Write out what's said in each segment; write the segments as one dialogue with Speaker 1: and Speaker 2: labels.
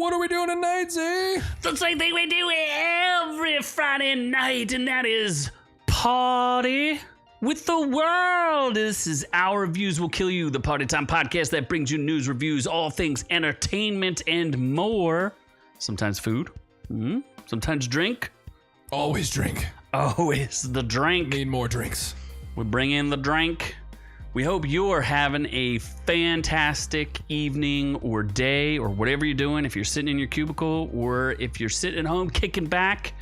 Speaker 1: What are we doing tonight, Z?
Speaker 2: The same thing we do every Friday night, and that is party with the world. This is Our Reviews Will Kill You, the Party Time podcast that brings you news, reviews, all things entertainment, and more. Sometimes food, sometimes drink.
Speaker 1: Always drink.
Speaker 2: Always the drink.
Speaker 1: Need more drinks.
Speaker 2: We bring in the drink. We hope you're having a fantastic evening or day or whatever you're doing. If you're sitting in your cubicle or if you're sitting at home kicking back,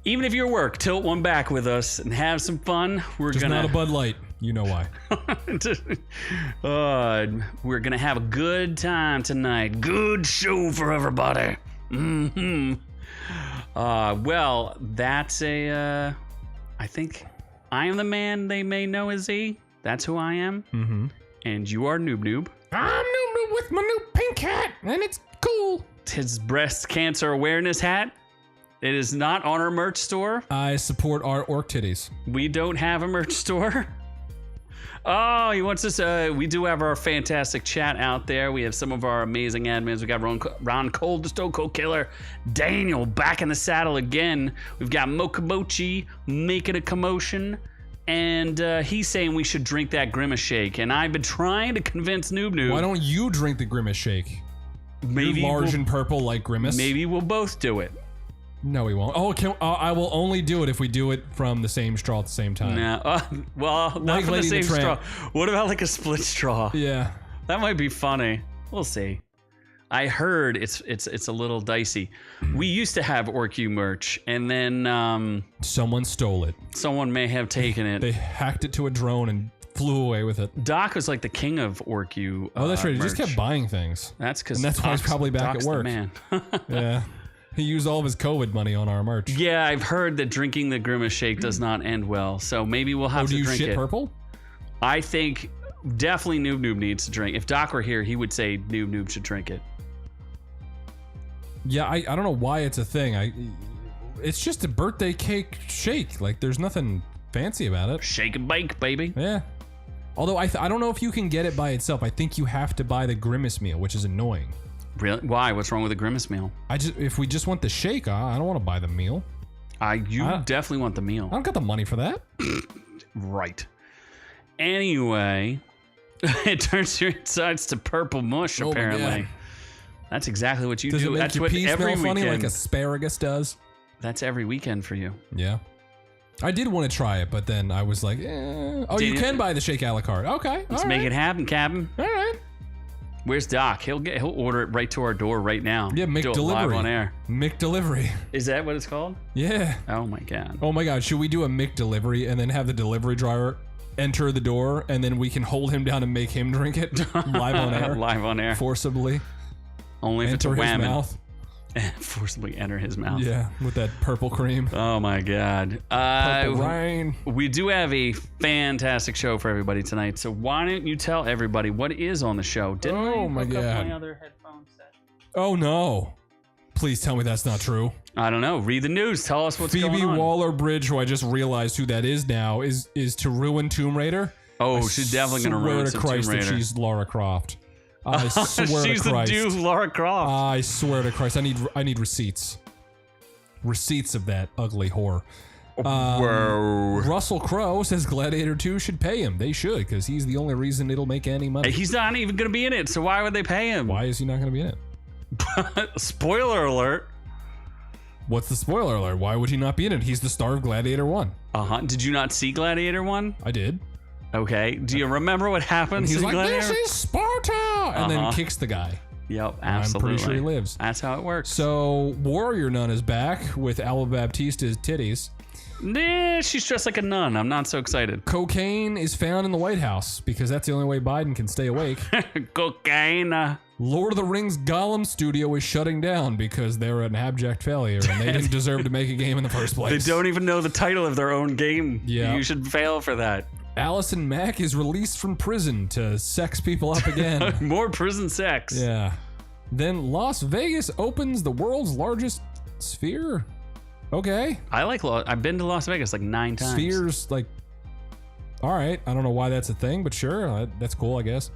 Speaker 2: even if you're at work, tilt one back with us and have some fun.
Speaker 1: Just not a Bud Light. You know why.
Speaker 2: We're going to have a good time tonight. Good show for everybody. Well, that's I think I am the man they may know as Z. That's who I am. Mm-hmm. And you are Noob Noob.
Speaker 1: I'm Noob Noob with my new pink hat, and it's cool.
Speaker 2: It's his breast cancer awareness hat. It is not on our merch store.
Speaker 1: I support our orc titties.
Speaker 2: We don't have a merch store. Oh, he wants us. We do have our fantastic chat out there. We have some of our amazing admins. We got Ron Cole, the Stone Cold Killer, Daniel back in the saddle again. We've got Mokamochi making a commotion. And he's saying we should drink that Grimace Shake. And I've been trying to convince Noob Noob.
Speaker 1: Why don't you drink the Grimace Shake?
Speaker 2: Maybe
Speaker 1: You're large and purple like Grimace.
Speaker 2: Maybe we'll both do it.
Speaker 1: No, we won't. Oh, I will only do it if we do it from the same straw at the same time.
Speaker 2: No, well, not
Speaker 1: Like
Speaker 2: from the
Speaker 1: Lady
Speaker 2: same
Speaker 1: the Tramp.
Speaker 2: straw. What about like a split straw?
Speaker 1: Yeah.
Speaker 2: That might be funny. We'll see. I heard it's a little dicey. We used to have OrcU merch, and then
Speaker 1: Someone stole it.
Speaker 2: someone may have taken it.
Speaker 1: They hacked it to a drone and flew away with it.
Speaker 2: Doc was like the king of OrcU.
Speaker 1: Oh, that's right. He just
Speaker 2: merch.
Speaker 1: kept buying things.
Speaker 2: That's because
Speaker 1: And that's why he's probably back
Speaker 2: Doc's
Speaker 1: at
Speaker 2: the
Speaker 1: work.
Speaker 2: man.
Speaker 1: Yeah. He used all of his COVID money on our merch.
Speaker 2: Yeah, I've heard that drinking the Grimace Shake does not end well, so maybe we'll have
Speaker 1: Do
Speaker 2: to
Speaker 1: you
Speaker 2: drink
Speaker 1: shit
Speaker 2: it.
Speaker 1: purple?
Speaker 2: I think definitely Noob Noob needs to drink. If Doc were here, he would say Noob Noob should drink it.
Speaker 1: Yeah, I don't know why it's a thing. It's just a birthday cake shake. Like, there's nothing fancy about it.
Speaker 2: Shake and bake, baby.
Speaker 1: Yeah. Although I don't know if you can get it by itself. I think you have to buy the Grimace meal, which is annoying.
Speaker 2: Really? Why? What's wrong with the Grimace meal?
Speaker 1: If we just want the shake, I don't want to buy the meal.
Speaker 2: You definitely want the
Speaker 1: I
Speaker 2: meal.
Speaker 1: don't got the money for that.
Speaker 2: Right. Anyway, it turns your insides to purple mush,
Speaker 1: Oh my
Speaker 2: apparently.
Speaker 1: God.
Speaker 2: That's exactly what you
Speaker 1: Does
Speaker 2: do.
Speaker 1: it make
Speaker 2: That's
Speaker 1: your
Speaker 2: what
Speaker 1: pee
Speaker 2: every
Speaker 1: smell funny
Speaker 2: weekend.
Speaker 1: like asparagus does?
Speaker 2: That's every weekend for you.
Speaker 1: Yeah. I did want to try it, but then I was like, Oh, you can buy the shake a la carte. Okay.
Speaker 2: Let's make it happen, Captain.
Speaker 1: All right.
Speaker 2: Where's Doc? He'll order it right to our door right now.
Speaker 1: Yeah,
Speaker 2: Do it
Speaker 1: McDelivery.
Speaker 2: live on air.
Speaker 1: McDelivery.
Speaker 2: Is that what it's called?
Speaker 1: Yeah.
Speaker 2: Oh my God.
Speaker 1: Oh my God. Should we do a McDelivery and then have the delivery driver enter the door and then we can hold him down and make him drink it live on air?
Speaker 2: Live on air.
Speaker 1: Forcibly.
Speaker 2: Only if it's a
Speaker 1: Enter his
Speaker 2: whammon.
Speaker 1: mouth.
Speaker 2: Forcibly enter his mouth.
Speaker 1: Yeah, with that purple cream.
Speaker 2: Oh my God.
Speaker 1: Purple rain.
Speaker 2: We do have a fantastic show for everybody tonight. So why don't you tell everybody what is on the show? Didn't
Speaker 1: Oh
Speaker 2: I
Speaker 1: my
Speaker 2: hook up
Speaker 1: God.
Speaker 2: my other headphone set?
Speaker 1: Oh no. Please tell me that's not true.
Speaker 2: I don't know. Read the news. Tell us what's
Speaker 1: Phoebe
Speaker 2: going on.
Speaker 1: Waller-Bridge, who I just realized who that is now, is to ruin Tomb Raider.
Speaker 2: Oh, she's definitely going to ruin some
Speaker 1: Christ
Speaker 2: Tomb
Speaker 1: that
Speaker 2: Raider.
Speaker 1: she's Lara Croft. I swear
Speaker 2: She's
Speaker 1: to Christ.
Speaker 2: the dude, Lara Croft.
Speaker 1: I swear to Christ. I need receipts. Receipts of that ugly whore.
Speaker 2: Whoa.
Speaker 1: Russell Crowe says Gladiator 2 should pay him. They should, because he's the only reason it'll make any money.
Speaker 2: He's not even going to be in it, so why would they pay him?
Speaker 1: Why is he not going to be in it?
Speaker 2: Spoiler alert.
Speaker 1: What's the spoiler alert? Why would he not be in it? He's the star of Gladiator 1.
Speaker 2: Did you not see Gladiator 1?
Speaker 1: I did.
Speaker 2: Okay. Do you remember what happens
Speaker 1: He's
Speaker 2: in
Speaker 1: like,
Speaker 2: Gladiator?
Speaker 1: this is Sparta! And then kicks the guy.
Speaker 2: Yep, absolutely.
Speaker 1: I'm pretty sure he lives.
Speaker 2: That's how it works.
Speaker 1: So, Warrior Nun is back with Alba Baptista's titties.
Speaker 2: Nah, she's dressed like a nun. I'm not so excited.
Speaker 1: Cocaine is found in the White House because that's the only way Biden can stay awake.
Speaker 2: Cocaine.
Speaker 1: Lord of the Rings Gollum studio is shutting down because they're an abject failure and they didn't deserve to make a game in the first
Speaker 2: They
Speaker 1: place.
Speaker 2: don't even know the title of their own game.
Speaker 1: Yeah.
Speaker 2: You should fail for that.
Speaker 1: Allison Mack is released from prison to sex people up again.
Speaker 2: More prison sex.
Speaker 1: Yeah. Then Las Vegas opens the world's largest sphere. Okay.
Speaker 2: I've been to Las Vegas like 9 times.
Speaker 1: Spheres, like, all right. I don't know why that's a thing, but sure. That's cool, I guess.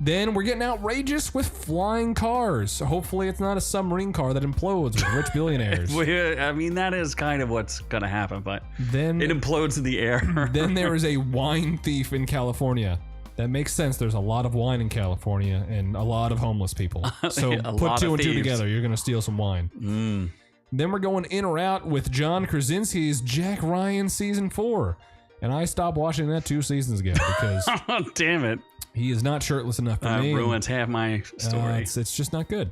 Speaker 1: Then we're getting outrageous with flying cars. Hopefully it's not a submarine car that implodes with rich billionaires.
Speaker 2: I mean, that is kind of what's going to happen, but
Speaker 1: Then
Speaker 2: it implodes in the air.
Speaker 1: Then there is a wine thief in California. That makes sense. There's a lot of wine in California and a lot of homeless people. So put two and two together. You're going to steal some wine. Then we're going in or out with John Krasinski's Jack Ryan season 4. And I stopped watching that 2 seasons ago because
Speaker 2: Oh, damn it.
Speaker 1: he is not shirtless enough for me.
Speaker 2: Ruins half my story.
Speaker 1: It's just not good.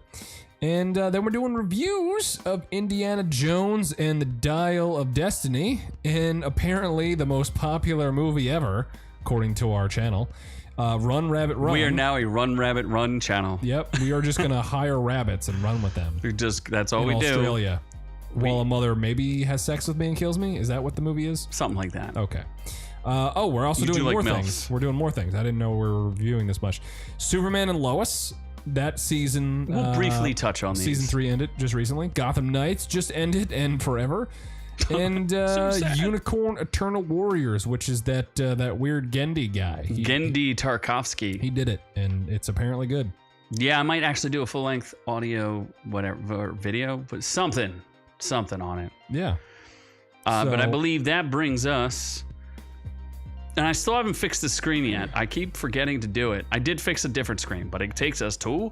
Speaker 1: And then we're doing reviews of Indiana Jones and the Dial of Destiny, and apparently the most popular movie ever, according to our channel, Run Rabbit Run.
Speaker 2: We are now a Run Rabbit Run channel.
Speaker 1: Yep, we are just gonna hire rabbits and run with them.
Speaker 2: That's all
Speaker 1: in
Speaker 2: we
Speaker 1: Australia. While a mother maybe has sex with me and kills me. Is that what the movie is?
Speaker 2: Something like that.
Speaker 1: Okay. We're also doing more things. We're doing more things. I didn't know we were reviewing this much. Superman and Lois. That season.
Speaker 2: We'll briefly touch on these.
Speaker 1: Season 3 ended just recently. Gotham Knights just ended and forever. And Unicorn Eternal Warriors, which is that weird Gendy guy.
Speaker 2: Gendy Tarkovsky.
Speaker 1: He did it, and it's apparently good.
Speaker 2: Yeah, I might actually do a full-length audio, whatever, video, but something on it.
Speaker 1: Yeah.
Speaker 2: But I believe that brings us... And I still haven't fixed the screen yet. I keep forgetting to do it. I did fix a different screen, but it takes us to...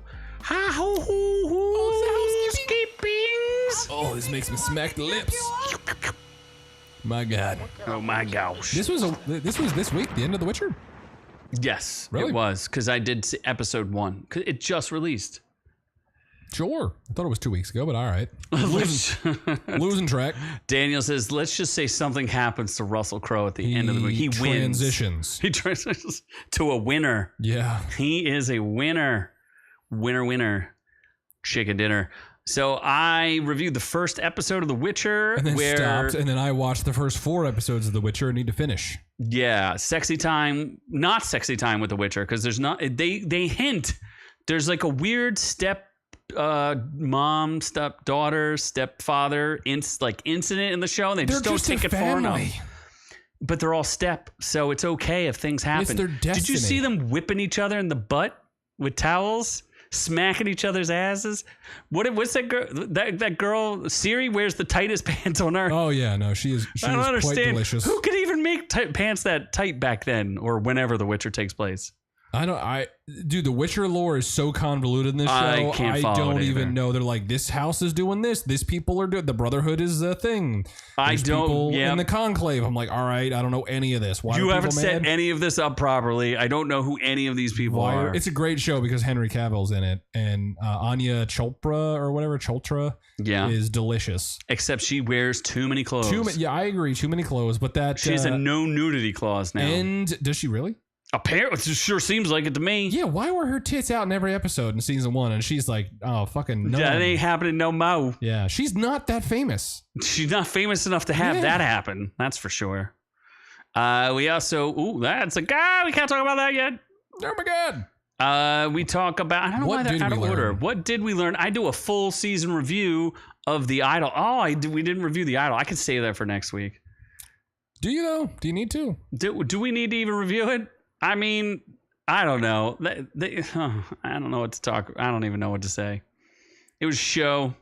Speaker 1: Oh, this makes me smack the lips. My God.
Speaker 2: Oh my gosh.
Speaker 1: This was this week, the end of The Witcher?
Speaker 2: Yes,
Speaker 1: really?
Speaker 2: It was, because I did episode 1. It just released.
Speaker 1: Sure. I thought it was 2 weeks ago, but all right. Losing track.
Speaker 2: Daniel says, let's just say something happens to Russell Crowe at the end of the movie. He
Speaker 1: transitions.
Speaker 2: He transitions to a winner.
Speaker 1: Yeah.
Speaker 2: He is a winner. Winner. Chicken dinner. So I reviewed the first episode of The Witcher.
Speaker 1: And then stopped, and then I watched the first 4 episodes of The Witcher and need to finish.
Speaker 2: Yeah. Sexy time. Not sexy time with The Witcher, because there's not... They hint. There's like a weird mom, stepdaughter, stepfather incident in the show, and they just don't take it far enough. But they're all step, so it's okay if things happen.
Speaker 1: It's their destiny.
Speaker 2: Did you see them whipping each other in the butt with towels, smacking each other's asses? What's that girl? That girl Siri wears the tightest pants on earth.
Speaker 1: Oh yeah, no, she is quite delicious.
Speaker 2: Who could even make pants that tight back then, or whenever The Witcher takes place?
Speaker 1: Dude, the Witcher lore is so convoluted in this show. I don't even know. They're like, this house is doing this. This people are doing. The Brotherhood is a thing. People in the Conclave. I'm like, all right, I don't know any of this. Why
Speaker 2: you haven't set any of this up properly. I don't know who any of these people are.
Speaker 1: It's a great show because Henry Cavill's in it, and Anya Chopra or whatever is delicious.
Speaker 2: Except she wears too many clothes.
Speaker 1: Yeah, I agree. Too many clothes, but that
Speaker 2: she has a no nudity clause now.
Speaker 1: And does she really?
Speaker 2: Apparently, it sure seems like it to me.
Speaker 1: Yeah, why were her tits out in every episode in season 1? And she's like, oh, fucking no.
Speaker 2: That ain't happening no mo.
Speaker 1: Yeah, she's not that famous.
Speaker 2: She's not famous enough to have that happen. That's for sure. We also, that's a guy. We can't talk about that yet.
Speaker 1: Oh my God.
Speaker 2: We talk about, I don't know why they're out of order. What did we learn? I do a full season review of The Idol. Oh, we didn't review The Idol. I could save that for next week.
Speaker 1: Do you though? Do you need to?
Speaker 2: Do we need to even review it? I mean, I don't know. I don't know what to talk. I don't even know what to say. It was a show.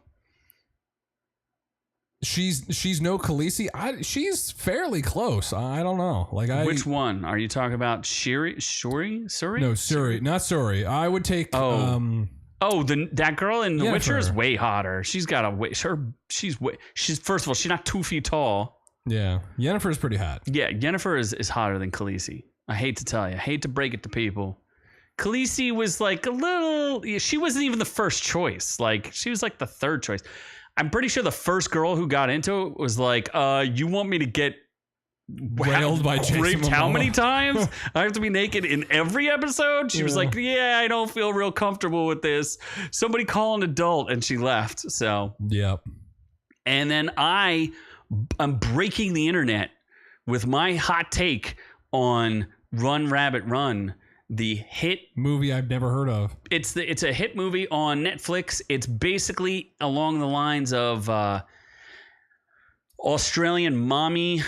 Speaker 1: She's no Khaleesi. She's fairly close. I don't know.
Speaker 2: Which one are you talking about? Suri?
Speaker 1: No, Suri. Not Suri. I would take.
Speaker 2: That girl in The
Speaker 1: Yennefer.
Speaker 2: Witcher is way hotter. She's got a way. She's first of all, she's not 2 feet tall.
Speaker 1: Yeah, Yennefer is pretty hot.
Speaker 2: Yeah, Yennefer is hotter than Khaleesi. I hate to tell you. I hate to break it to people. Khaleesi was like a little... She wasn't even the first choice. Like, she was like the 3rd choice. I'm pretty sure the first girl who got into it was like, you want me to get...
Speaker 1: Wailed by Jason
Speaker 2: raped how many times? I have to be naked in every episode? She was like, yeah, I don't feel real comfortable with this. Somebody call an adult. And she left, so...
Speaker 1: Yep.
Speaker 2: And then I'm breaking the internet with my hot take on... Run Rabbit Run, the hit
Speaker 1: movie I've never heard of.
Speaker 2: It's a hit movie on Netflix. It's basically along the lines of Australian mommy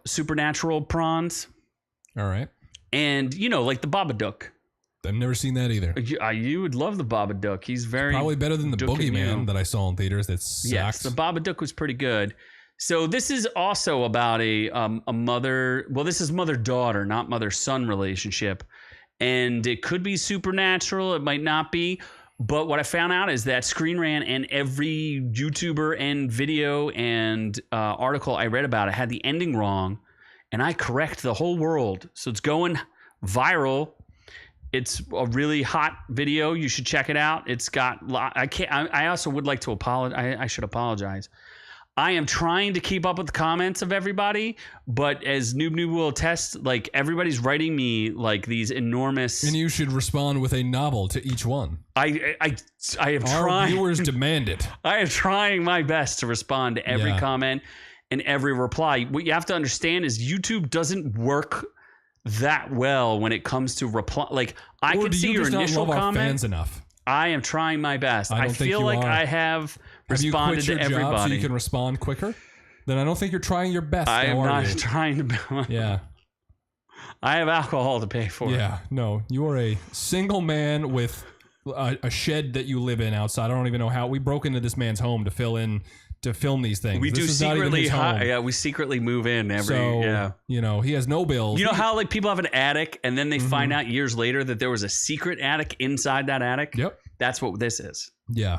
Speaker 2: supernatural prawns.
Speaker 1: All right.
Speaker 2: And like the Babadook.
Speaker 1: I've never seen that either.
Speaker 2: You would love the Babadook. He's probably
Speaker 1: better than the Boogeyman that I saw in theaters. That sucks.
Speaker 2: Yes, the Babadook was pretty good. So this is also about a mother. Well, this is mother-daughter, not mother-son relationship, and it could be supernatural. It might not be. But what I found out is that Screen Rant and every YouTuber and video and article I read about it had the ending wrong, and I correct the whole world. So it's going viral. It's a really hot video. You should check it out. It's got. I also would like to apologize. I should apologize. I am trying to keep up with the comments of everybody, but as Noob will attest, like everybody's writing me like these enormous.
Speaker 1: And you should respond with a novel to each one.
Speaker 2: I am trying.
Speaker 1: Our viewers demand it.
Speaker 2: I am trying my best to respond to every comment and every reply. What you have to understand is YouTube doesn't work that well when it comes to reply. Like I can see your initial comment. Fans enough. I am trying my best. I feel like I have responded to everybody. Have you quit your job
Speaker 1: so you can respond quicker? Then I don't think you're trying your best.
Speaker 2: I am not trying to.
Speaker 1: Yeah.
Speaker 2: I have alcohol to pay for.
Speaker 1: Yeah. No, you are a single man with a shed that you live in outside. I don't even know how we broke into this man's home to film these things.
Speaker 2: We do secretly. We secretly move in every.
Speaker 1: So, you know, he has no bills.
Speaker 2: You know how like people have an attic and then they find out years later that there was a secret attic inside that attic?
Speaker 1: Yep.
Speaker 2: That's what this is.
Speaker 1: Yeah.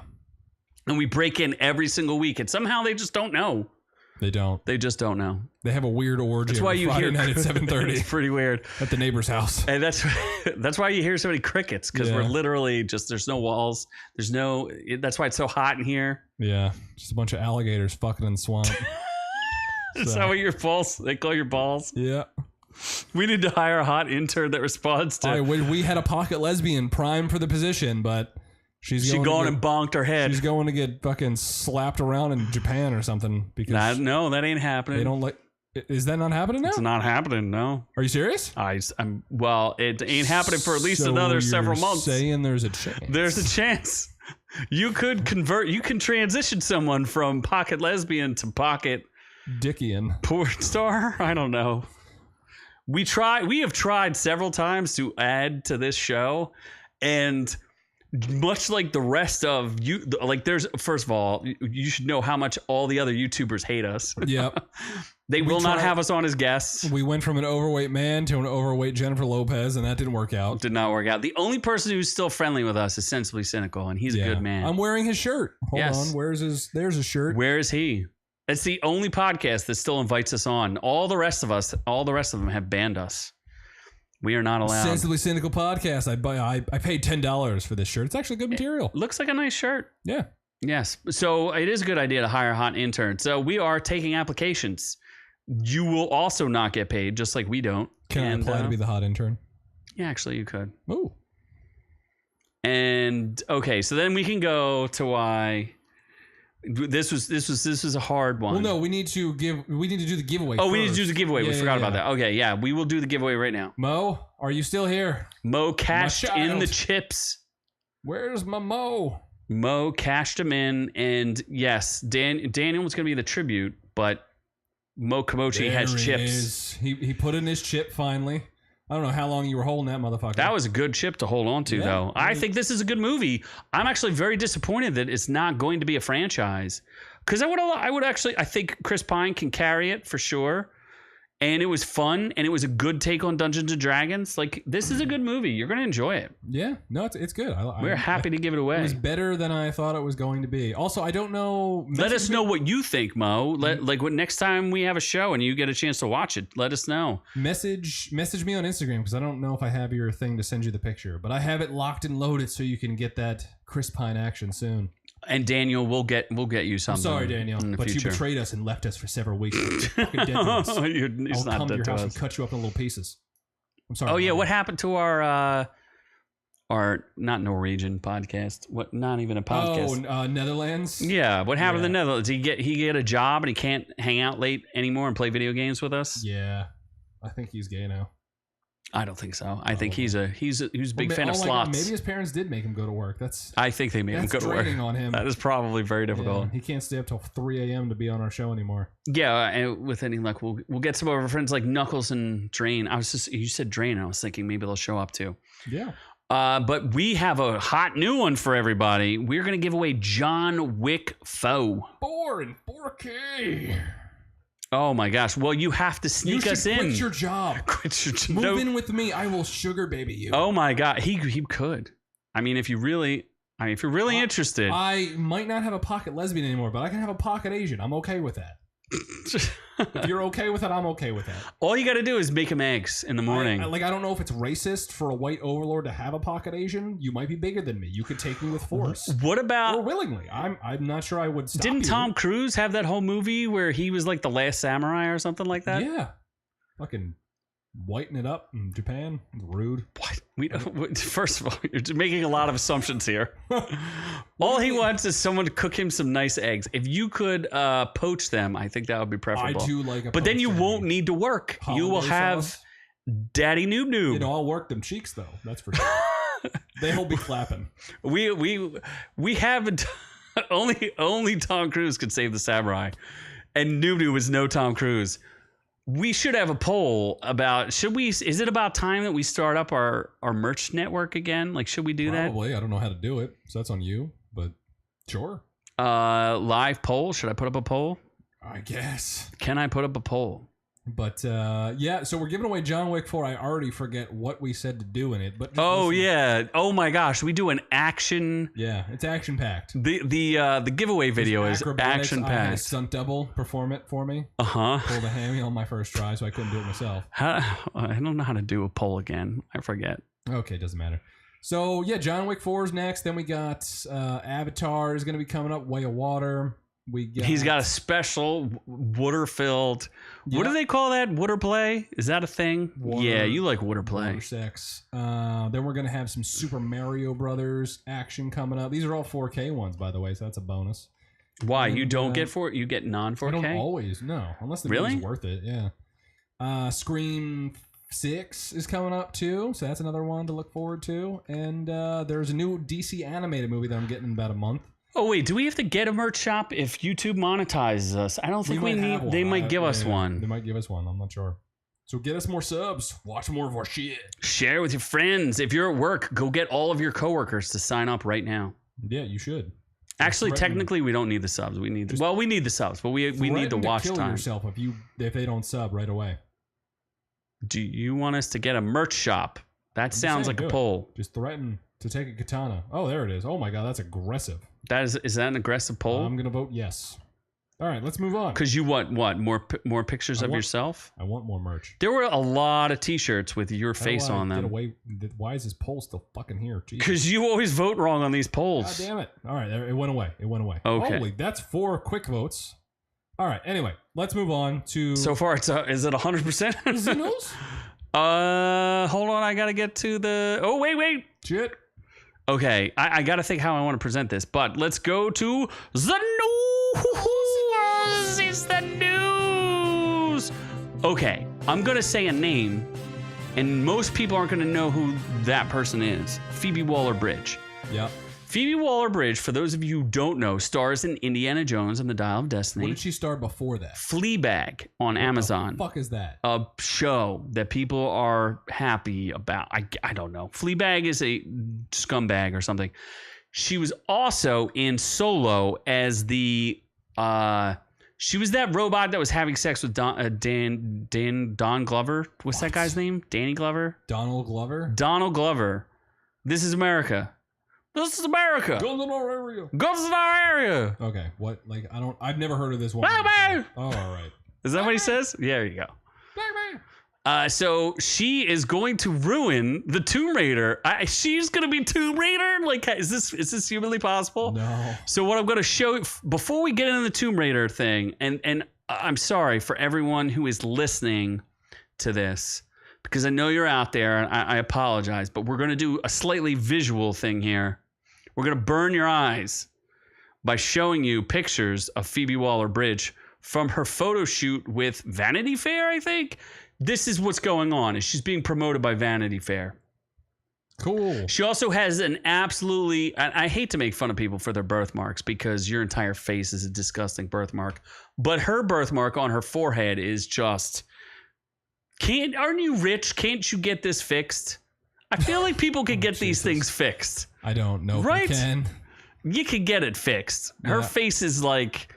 Speaker 2: And we break in every single week, and somehow they just don't know.
Speaker 1: They don't.
Speaker 2: They just don't know.
Speaker 1: They have a weird orgy.
Speaker 2: That's why you
Speaker 1: Friday
Speaker 2: hear
Speaker 1: night at 7:30.
Speaker 2: It's pretty weird
Speaker 1: at the neighbor's house.
Speaker 2: And that's why you hear so many crickets, because we're literally just there's no walls. There's no. That's why it's so hot in here.
Speaker 1: Yeah, just a bunch of alligators fucking in the swamp.
Speaker 2: Is that what your balls? They call your balls?
Speaker 1: Yeah.
Speaker 2: We need to hire a hot intern that responds to.
Speaker 1: We had a pocket lesbian prime for the position, but. She's
Speaker 2: gone and bonked her head.
Speaker 1: She's going to get fucking slapped around in Japan or something because
Speaker 2: no, that ain't happening.
Speaker 1: They don't like. Is that not happening now?
Speaker 2: It's not happening. No.
Speaker 1: Are you serious?
Speaker 2: Well, it ain't happening for at least another several months.
Speaker 1: Saying there's a chance.
Speaker 2: There's a chance. You could convert. You can transition someone from pocket lesbian to pocket
Speaker 1: Dickian
Speaker 2: porn star. I don't know. We have tried several times to add to this show, and. Much like the rest of you, like there's first of all, you should know how much all the other YouTubers hate us.
Speaker 1: Yep.
Speaker 2: They will not have us on as guests.
Speaker 1: We went from an overweight man to an overweight Jennifer Lopez, and that didn't work out.
Speaker 2: Did not work out. The only person who's still friendly with us is Sensibly Cynical, and he's a good man.
Speaker 1: I'm wearing his shirt. Hold on. There's his shirt.
Speaker 2: Where is he? It's the only podcast that still invites us on. All the rest of them have banned us. We are not allowed.
Speaker 1: Sensibly Cynical podcast. I paid $10 for this shirt. It's actually good material.
Speaker 2: It looks like a nice shirt.
Speaker 1: Yeah.
Speaker 2: Yes. So it is a good idea to hire a hot intern. So we are taking applications. You will also not get paid, just like we don't.
Speaker 1: Can I apply to be the hot intern?
Speaker 2: Yeah, actually, you could.
Speaker 1: Ooh.
Speaker 2: And okay, so then we can go to why. This was a hard one.
Speaker 1: Well, no, we need to do the giveaway.
Speaker 2: Oh, we need to do the giveaway. We forgot about that. Okay, yeah, we will do the giveaway right now.
Speaker 1: Mo, are you still here?
Speaker 2: Mo cashed in the chips.
Speaker 1: Where's my Mo?
Speaker 2: Mo cashed them in, and yes, Daniel was going to be the tribute, but Mo Komochi has chips.
Speaker 1: He put in his chip finally. I don't know how long you were holding that motherfucker.
Speaker 2: That was a good chip to hold on to, though. I think this is a good movie. I'm actually very disappointed that it's not going to be a franchise. Because I think Chris Pine can carry it for sure. And it was fun, and it was a good take on Dungeons and Dragons. Like, this is a good movie. You're going to enjoy it.
Speaker 1: Yeah. No, it's good.
Speaker 2: We're happy to give it away.
Speaker 1: It was better than I thought it was going to be. Also, I don't know.
Speaker 2: Let us know what you think, Mo. Next time we have a show and you get a chance to watch it, let us know.
Speaker 1: Message me on Instagram, because I don't know if I have your thing to send you the picture. But I have it locked and loaded so you can get that Chris Pine action soon.
Speaker 2: And Daniel, we'll get you something.
Speaker 1: I'm sorry, Daniel, but
Speaker 2: future.
Speaker 1: You betrayed us and left us for several weeks. Fucking dead to us.
Speaker 2: I'll come to your house
Speaker 1: and cut you up in little pieces. I'm sorry.
Speaker 2: Oh yeah, what happened to our not Norwegian podcast? What? Not even a podcast.
Speaker 1: Oh, Netherlands.
Speaker 2: Yeah, what happened to the Netherlands? He get a job and he can't hang out late anymore and play video games with us.
Speaker 1: Yeah, I think he's gay now.
Speaker 2: I don't think so. I think he's a big fan of slots.
Speaker 1: Maybe his parents did make him go to work.
Speaker 2: I think they made him go to work.
Speaker 1: On him.
Speaker 2: That is probably very difficult.
Speaker 1: Yeah, he can't stay up till 3 a.m. to be on our show anymore.
Speaker 2: Yeah, and with any luck, we'll get some of our friends like Knuckles and Drain. You said Drain. I was thinking maybe they'll show up too.
Speaker 1: Yeah.
Speaker 2: But we have a hot new one for everybody. We're going to give away John Wick 4.
Speaker 1: 4 in 4K.
Speaker 2: Oh my gosh. Well, you have to sneak us in.
Speaker 1: Quit your job. Move in with me. I will sugar baby you.
Speaker 2: Oh my God. He could. I mean, if you're really interested.
Speaker 1: I might not have a pocket lesbian anymore, but I can have a pocket Asian. I'm okay with that. If you're okay with it, I'm okay with that.
Speaker 2: All you got to do is make him eggs in the morning.
Speaker 1: I don't know if it's racist for a white overlord to have a pocket Asian. You might be bigger than me. You could take me with force.
Speaker 2: What about...
Speaker 1: Or willingly. I'm not sure I would stop
Speaker 2: Didn't Tom Cruise have that whole movie where he was like the last samurai or something like that?
Speaker 1: Yeah. Fucking whiten it up in Japan. Rude.
Speaker 2: What? First of all, you're making a lot of assumptions here. All he wants is someone to cook him some nice eggs. If you could poach them, I think that would be preferable.
Speaker 1: I do like a
Speaker 2: But then you won't need to work. You will have Daddy Noob Noob.
Speaker 1: You know, I'll work them cheeks though. That's for sure. They'll be clapping.
Speaker 2: We haven't only Tom Cruise could save the samurai, and Noob Noob is no Tom Cruise. We should have a poll about is it about time that we start up our merch network again? Like, should we do that?
Speaker 1: Probably. I don't know how to do it, so that's on you, but sure.
Speaker 2: Live poll. Should I put up a poll?
Speaker 1: I guess.
Speaker 2: Can I put up a poll?
Speaker 1: But yeah, so we're giving away John Wick 4. I already forget what we said to do in it, but
Speaker 2: yeah. Oh my gosh, we do an action.
Speaker 1: Yeah, it's action packed.
Speaker 2: The giveaway video is action packed.
Speaker 1: I had a stunt double perform it for me. Pulled a hammy on my first try, so I couldn't do it myself.
Speaker 2: I don't know how to do a poll again. I forget.
Speaker 1: Okay, doesn't matter. So yeah, John Wick 4 is next. Then we got Avatar is going to be coming up. Way of Water.
Speaker 2: He's got a special water-filled. Yep. What do they call that? Water play? Is that a thing? Yeah, you like water play.
Speaker 1: Water sex. Then we're gonna have some Super Mario Brothers action coming up. These are all 4K ones, by the way, so that's a bonus.
Speaker 2: Why you don't get you get non-4K?
Speaker 1: I don't always, no, unless the movie's worth it. Yeah. Scream 6 is coming up too, so that's another one to look forward to. And there's a new DC animated movie that I'm getting in about a month.
Speaker 2: Oh wait, do we have to get a merch shop if YouTube monetizes us? I don't think we need. They might give us one.
Speaker 1: They might give us one. I'm not sure. So get us more subs. Watch more of our shit.
Speaker 2: Share with your friends. If you're at work, go get all of your coworkers to sign up right now.
Speaker 1: Yeah, you should.
Speaker 2: Actually, technically, we don't need the subs. We need we need the subs, but we need the watch
Speaker 1: kill
Speaker 2: time.
Speaker 1: Yourself if they don't sub right away.
Speaker 2: Do you want us to get a merch shop? That sounds like a poll.
Speaker 1: Just threaten to take a katana. Oh, there it is. Oh my god, that's aggressive.
Speaker 2: Is that an aggressive poll?
Speaker 1: I'm gonna vote yes. All right, let's move on.
Speaker 2: Because you want what? More pictures of yourself?
Speaker 1: I want more merch.
Speaker 2: There were a lot of T-shirts with your face on them.
Speaker 1: Why is this poll still fucking here?
Speaker 2: Because you always vote wrong on these polls.
Speaker 1: God damn it! All right, it went away.
Speaker 2: Okay.
Speaker 1: Holy, that's 4 quick votes. All right. Anyway, let's move on to.
Speaker 2: So far, is it 100%?
Speaker 1: Xenos?
Speaker 2: Hold on. I gotta get to the. Oh wait.
Speaker 1: Shit.
Speaker 2: Okay, I got to think how I want to present this, but let's go to the news. It's the news. Okay, I'm going to say a name, and most people aren't going to know who that person is. Phoebe Waller-Bridge.
Speaker 1: Yep.
Speaker 2: Phoebe Waller-Bridge, for those of you who don't know, stars in Indiana Jones and the Dial of Destiny.
Speaker 1: What did she star before that?
Speaker 2: Fleabag on Amazon.
Speaker 1: What the fuck is that?
Speaker 2: A show that people are happy about. I don't know. Fleabag is a scumbag or something. She was also in Solo as the... she was that robot that was having sex with Don Glover. What's that guy's name? Danny Glover?
Speaker 1: Donald Glover?
Speaker 2: Donald Glover. This is America. This is America.
Speaker 1: Guns in our area.
Speaker 2: Guns in our area.
Speaker 1: Okay, what? Like, I've never heard of this one. Oh, all right.
Speaker 2: Is that what he says? Yeah, there you go. So she is going to ruin the Tomb Raider. She's going to be Tomb Raider? Like, is this humanly possible?
Speaker 1: No.
Speaker 2: So what I'm going to show, before we get into the Tomb Raider thing, and I'm sorry for everyone who is listening to this, because I know you're out there, and I apologize, but we're going to do a slightly visual thing here. We're going to burn your eyes by showing you pictures of Phoebe Waller-Bridge from her photo shoot with Vanity Fair, I think. This is what's going on. She's being promoted by Vanity Fair.
Speaker 1: Cool.
Speaker 2: She also has an absolutely... I hate to make fun of people for their birthmarks because your entire face is a disgusting birthmark. But her birthmark on her forehead is just... Aren't you rich? Can't you get this fixed? I feel like people could get these things fixed.
Speaker 1: I don't know if
Speaker 2: right?
Speaker 1: you can.
Speaker 2: You could get it fixed. Her face is like...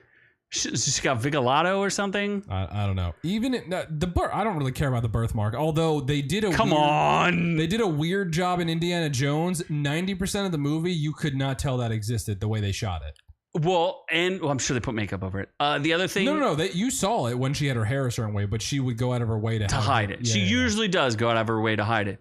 Speaker 2: She's got Vigalato or something.
Speaker 1: I don't know. Even the birth, I don't really care about the birthmark. Although they did
Speaker 2: They
Speaker 1: did a weird job in Indiana Jones. 90% of the movie, you could not tell that existed the way they shot it.
Speaker 2: Well, I'm sure they put makeup over it. The other thing,
Speaker 1: no, you saw it when she had her hair a certain way, but she would go out of her way to
Speaker 2: hide it. She usually does go out of her way to hide it.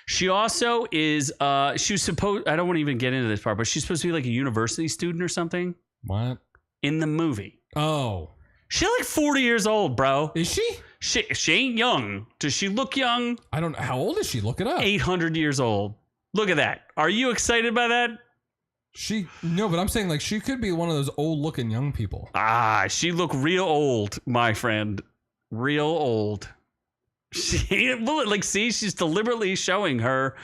Speaker 2: She also is. She was supposed. I don't want to even get into this part, but she's supposed to be like a university student or something.
Speaker 1: What?
Speaker 2: In the movie.
Speaker 1: Oh.
Speaker 2: She's like 40 years old, bro.
Speaker 1: Is she?
Speaker 2: She ain't young. Does she look young?
Speaker 1: I don't know. How old is she? Look it up.
Speaker 2: 800 years old. Look at that. Are you excited by that?
Speaker 1: No, but I'm saying like she could be one of those old looking young people.
Speaker 2: She look real old, my friend. Real old. She ain't like, see, she's deliberately showing her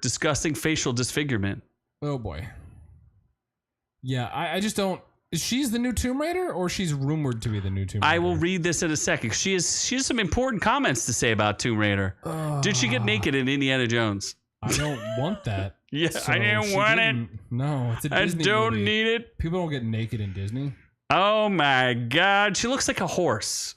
Speaker 2: disgusting facial disfigurement.
Speaker 1: Oh boy. Yeah, I just don't. She's the new Tomb Raider, or she's rumored to be the new Tomb Raider?
Speaker 2: I will read this in a second. She has some important comments to say about Tomb Raider. Did she get naked in Indiana Jones?
Speaker 1: I don't want that.
Speaker 2: Yeah, so I didn't want it.
Speaker 1: No, it's a Disney movie.
Speaker 2: Need it.
Speaker 1: People don't get naked in Disney.
Speaker 2: Oh my God, she looks like a horse.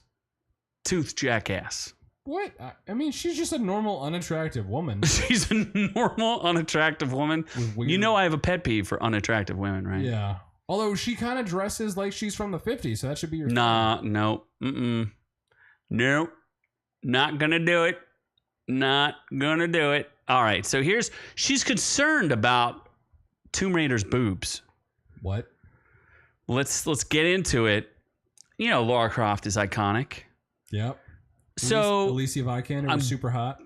Speaker 2: Tooth jackass.
Speaker 1: What? I mean, she's just a normal, unattractive woman.
Speaker 2: She's a normal, unattractive woman. You know I have a pet peeve for unattractive women, right?
Speaker 1: Yeah. Although she kind of dresses like she's from the 50s, so that should be your
Speaker 2: no. Nope. Not gonna do it. Not gonna do it. All right, so she's concerned about Tomb Raider's boobs.
Speaker 1: What?
Speaker 2: Let's get into it. You know, Lara Croft is iconic.
Speaker 1: Yep.
Speaker 2: So
Speaker 1: Alicia Vikander was super hot.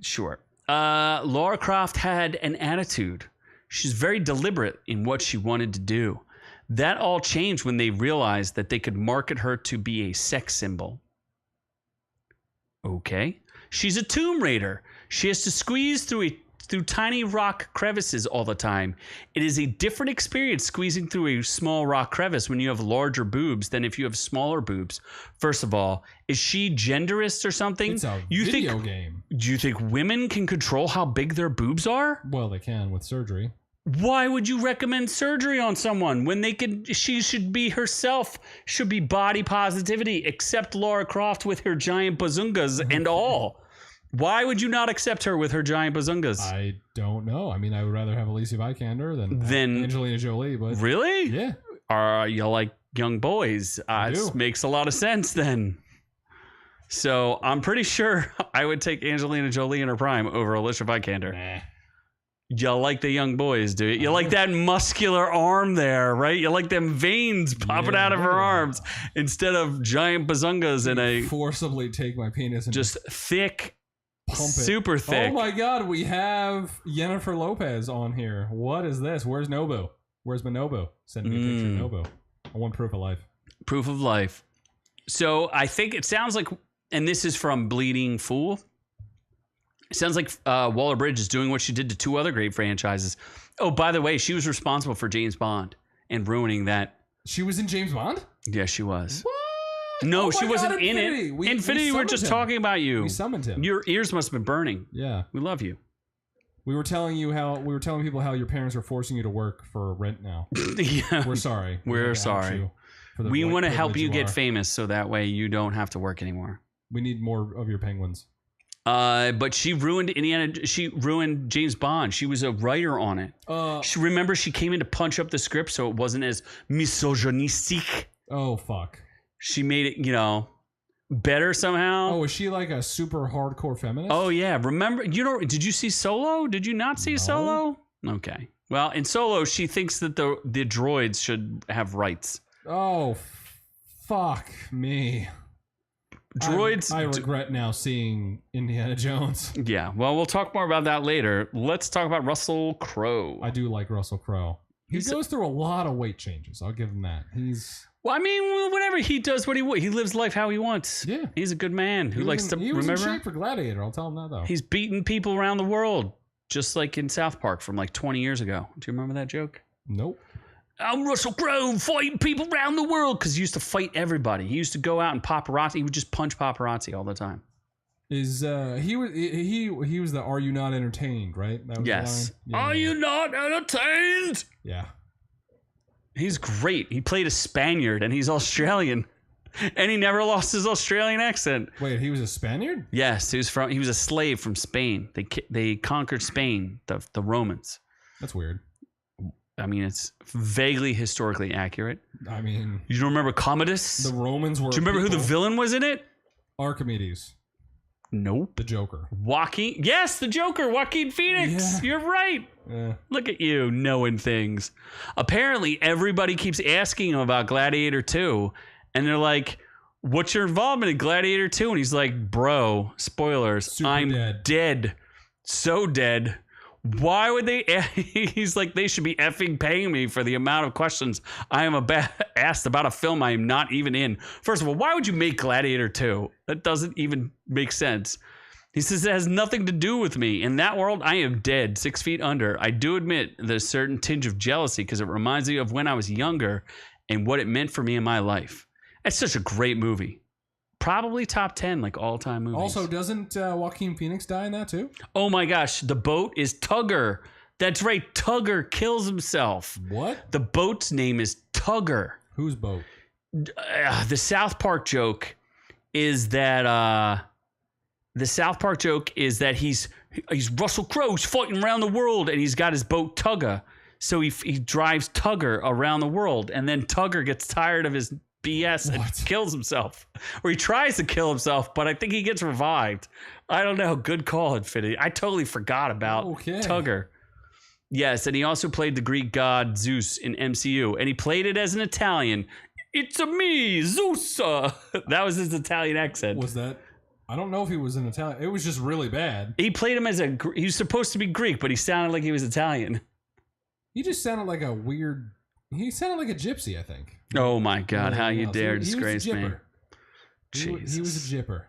Speaker 2: Sure. Lara Croft had an attitude. She's very deliberate in what she wanted to do. That all changed when they realized that they could market her to be a sex symbol. Okay. She's a Tomb Raider. She has to squeeze through tiny rock crevices all the time. It is a different experience squeezing through a small rock crevice when you have larger boobs than if you have smaller boobs. First of all, is she genderist or something?
Speaker 1: It's a video game.
Speaker 2: Do you think women can control how big their boobs are?
Speaker 1: Well, they can with surgery.
Speaker 2: Why would you recommend surgery on someone when she should be herself, should be body positivity, except Lara Croft with her giant bazungas and all? Why would you not accept her with her giant bazungas?
Speaker 1: I don't know. I mean, I would rather have Alicia Vikander than Angelina Jolie. But
Speaker 2: really?
Speaker 1: Yeah.
Speaker 2: You like young boys? It makes a lot of sense then. So I'm pretty sure I would take Angelina Jolie in her prime over Alicia Vikander.
Speaker 1: Nah.
Speaker 2: You like the young boys, do you? You like that muscular arm there, right? You like them veins popping out of her arms instead of giant bazungas and a...
Speaker 1: Forcibly take my penis and
Speaker 2: just thick,
Speaker 1: pump it.
Speaker 2: Super thick.
Speaker 1: Oh my God, we have Jennifer Lopez on here. What is this? Where's Nobu? Where's my Nobu? Send me a picture of Nobu. I want proof of life.
Speaker 2: Proof of life. So I think it sounds like, and this is from Bleeding Fool, it sounds like Waller-Bridge is doing what she did to two other great franchises. Oh, by the way, she was responsible for James Bond and ruining that.
Speaker 1: She was in James Bond?
Speaker 2: Yeah, she was.
Speaker 1: What?
Speaker 2: No, she wasn't in it. Infinity, we're just talking about you.
Speaker 1: We summoned him.
Speaker 2: Your ears must have been burning.
Speaker 1: Yeah.
Speaker 2: We love you.
Speaker 1: We were telling people how your parents are forcing you to work for rent now.
Speaker 2: Yeah.
Speaker 1: We're sorry.
Speaker 2: We're sorry. We want to help you get famous so that way you don't have to work anymore.
Speaker 1: We need more of your penguins.
Speaker 2: But she ruined she ruined James Bond. She was a writer on it. She came in to punch up the script so it wasn't as misogynistic.
Speaker 1: Oh, fuck.
Speaker 2: She made it, better somehow.
Speaker 1: Oh, is she like a super hardcore feminist?
Speaker 2: Oh, yeah. Remember, did you see Solo? Did you not see Solo? Okay. Well, in Solo, she thinks that the droids should have rights.
Speaker 1: Oh, fuck me.
Speaker 2: Droids.
Speaker 1: I regret now seeing Indiana Jones.
Speaker 2: Yeah, well, we'll talk more about that later. Let's talk about Russell Crowe.
Speaker 1: I do like Russell Crowe. He goes through a lot of weight changes. I'll give him that. Well,
Speaker 2: I mean, whatever he does, he lives life how he wants.
Speaker 1: Yeah,
Speaker 2: he's a good man who likes to.
Speaker 1: He was in shape for Gladiator. I'll tell him that though.
Speaker 2: He's beating people around the world, just like in South Park from like 20 years ago. Do you remember that joke?
Speaker 1: Nope.
Speaker 2: I'm Russell Crowe fighting people around the world because he used to fight everybody. He used to go out and paparazzi. He would just punch paparazzi all the time.
Speaker 1: Is he was the "Are you not entertained?" Right? That was
Speaker 2: yes.
Speaker 1: the line?
Speaker 2: Are you not entertained?
Speaker 1: Yeah.
Speaker 2: He's great. He played a Spaniard, and he's Australian, and he never lost his Australian accent.
Speaker 1: Wait, he was a Spaniard?
Speaker 2: Yes, he was a slave from Spain. They conquered Spain, the Romans.
Speaker 1: That's weird.
Speaker 2: I mean, it's vaguely historically accurate.
Speaker 1: I mean,
Speaker 2: you don't remember Commodus?
Speaker 1: The Romans were.
Speaker 2: Do you remember who the villain was in it?
Speaker 1: Archimedes.
Speaker 2: Nope.
Speaker 1: The Joker.
Speaker 2: Joaquin. Yes, the Joker. Joaquin Phoenix. Yeah. You're right. Yeah. Look at you knowing things. Apparently, everybody keeps asking him about Gladiator 2. And they're like, what's your involvement in Gladiator 2? And he's like, bro, spoilers. I'm dead. So dead. Why would they? He's like, they should be effing paying me for the amount of questions I am asked about a film I am not even in. First of all, why would you make Gladiator 2? That doesn't even make sense. He says it has nothing to do with me. In that world, I am dead, 6 feet under. I do admit there's a certain tinge of jealousy because it reminds me of when I was younger and what it meant for me in my life. It's such a great movie. Probably top 10, like all-time movies.
Speaker 1: Also, doesn't Joaquin Phoenix die in that too?
Speaker 2: Oh my gosh, the boat is Tugger. That's right, Tugger kills himself.
Speaker 1: What?
Speaker 2: The boat's name is Tugger.
Speaker 1: Whose boat?
Speaker 2: The South Park joke is that he's Russell Crowe fighting around the world, and he's got his boat Tugger. So he drives Tugger around the world, and then Tugger gets tired of his BS and kills himself, or he tries to kill himself, but I think he gets revived. I don't know. Good call, Infinity. I totally forgot about Tugger. Yes, and he also played the Greek god Zeus in MCU, and he played it as an Italian. It's a me, Zeus. That was his Italian accent.
Speaker 1: Was that? I don't know if he was an Italian. It was just really bad.
Speaker 2: He played him as he was supposed to be Greek, but he sounded like he was Italian.
Speaker 1: He just sounded like a weird. He sounded like a gypsy, I think.
Speaker 2: Oh my God! How you dare disgrace me?
Speaker 1: He was a gypper.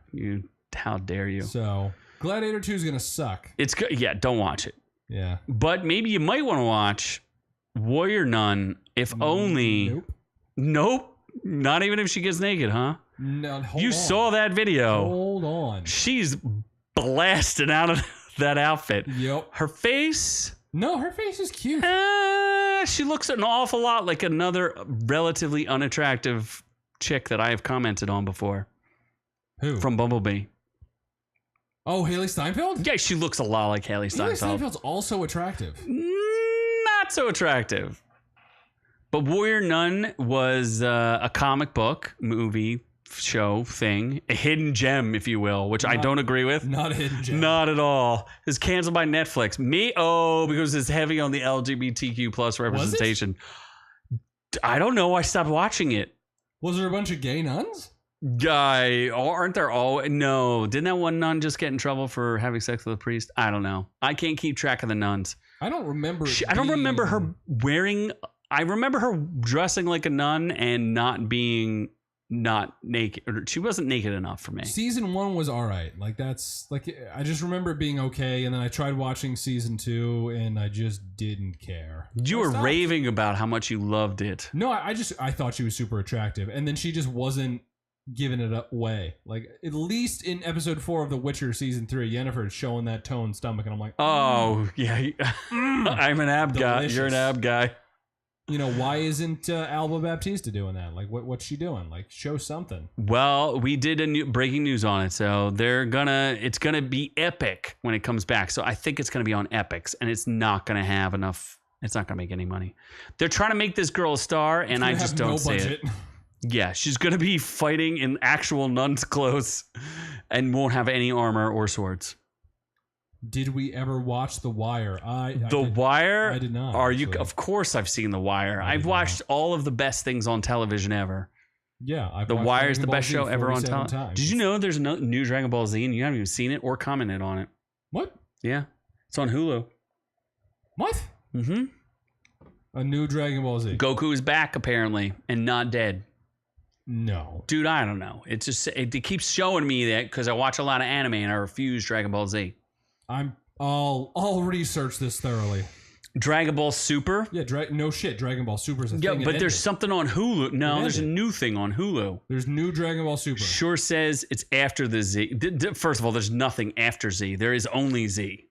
Speaker 2: How dare you?
Speaker 1: So Gladiator 2 is gonna suck.
Speaker 2: It's good. Yeah, don't watch it.
Speaker 1: Yeah,
Speaker 2: but maybe you might want to watch Warrior Nun, if only. Nope. Not even if she gets naked, huh?
Speaker 1: No.
Speaker 2: You saw that video.
Speaker 1: Hold on.
Speaker 2: She's blasting out of that outfit.
Speaker 1: Yep.
Speaker 2: Her face.
Speaker 1: No, her face is cute.
Speaker 2: She looks an awful lot like another relatively unattractive chick that I have commented on before.
Speaker 1: Who?
Speaker 2: From Bumblebee.
Speaker 1: Oh, Haley Steinfeld?
Speaker 2: Yeah, she looks a lot like Haley Steinfeld.
Speaker 1: Haley Steinfeld's also attractive.
Speaker 2: Not so attractive. But Warrior Nun was a comic book, movie, show, thing. A hidden gem, if you will, which I don't agree with.
Speaker 1: Not a hidden gem.
Speaker 2: Not at all. It's canceled by Netflix. Because it's heavy on the LGBTQ plus representation. I don't know. I stopped watching it.
Speaker 1: Was there a bunch of gay nuns?
Speaker 2: Aren't there all? No. Didn't that one nun just get in trouble for having sex with a priest? I don't know. I can't keep track of the nuns.
Speaker 1: I don't remember.
Speaker 2: I don't remember her wearing. I remember her dressing like a nun and not being not naked. She wasn't naked enough for me.
Speaker 1: Season 1 was all right. Like that's like I just remember it being okay, and then I tried watching season 2 and I just didn't care.
Speaker 2: You were raving about how much you loved it.
Speaker 1: No, I thought she was super attractive, and then she just wasn't giving it away. Like at least in episode 4 of The Witcher season 3, Yennefer is showing that toned stomach, and I'm like,
Speaker 2: oh yeah, I'm an ab guy. You're an ab guy.
Speaker 1: You know, why isn't Alba Baptista doing that? Like, what's she doing? Like, show something.
Speaker 2: Well, we did a new breaking news on it, so it's gonna be epic when it comes back. So I think it's gonna be on Epix, and it's not gonna have enough. It's not gonna make any money. They're trying to make this girl a star, and I just don't see it. Yeah, she's gonna be fighting in actual nun's clothes, and won't have any armor or swords.
Speaker 1: Did we ever watch The Wire?
Speaker 2: The Wire?
Speaker 1: I did not.
Speaker 2: Of course I've seen The Wire. I've watched all of the best things on television ever.
Speaker 1: Yeah.
Speaker 2: The Wire is the best show ever on television. Did you know there's a new Dragon Ball Z and you haven't even seen it or commented on it?
Speaker 1: What?
Speaker 2: Yeah. It's on Hulu.
Speaker 1: What?
Speaker 2: Mm-hmm.
Speaker 1: A new Dragon Ball Z.
Speaker 2: Goku is back apparently and not dead.
Speaker 1: No.
Speaker 2: Dude, I don't know. It keeps showing me that because I watch a lot of anime and I refuse Dragon Ball Z.
Speaker 1: I'll research this thoroughly.
Speaker 2: Dragon Ball Super.
Speaker 1: Yeah, no shit. Dragon Ball Super is a thing.
Speaker 2: Yeah, but there's something on Hulu. No, there's a new thing on Hulu.
Speaker 1: There's new Dragon Ball Super.
Speaker 2: Sure says it's after the Z. First of all, there's nothing after Z. There is only Z.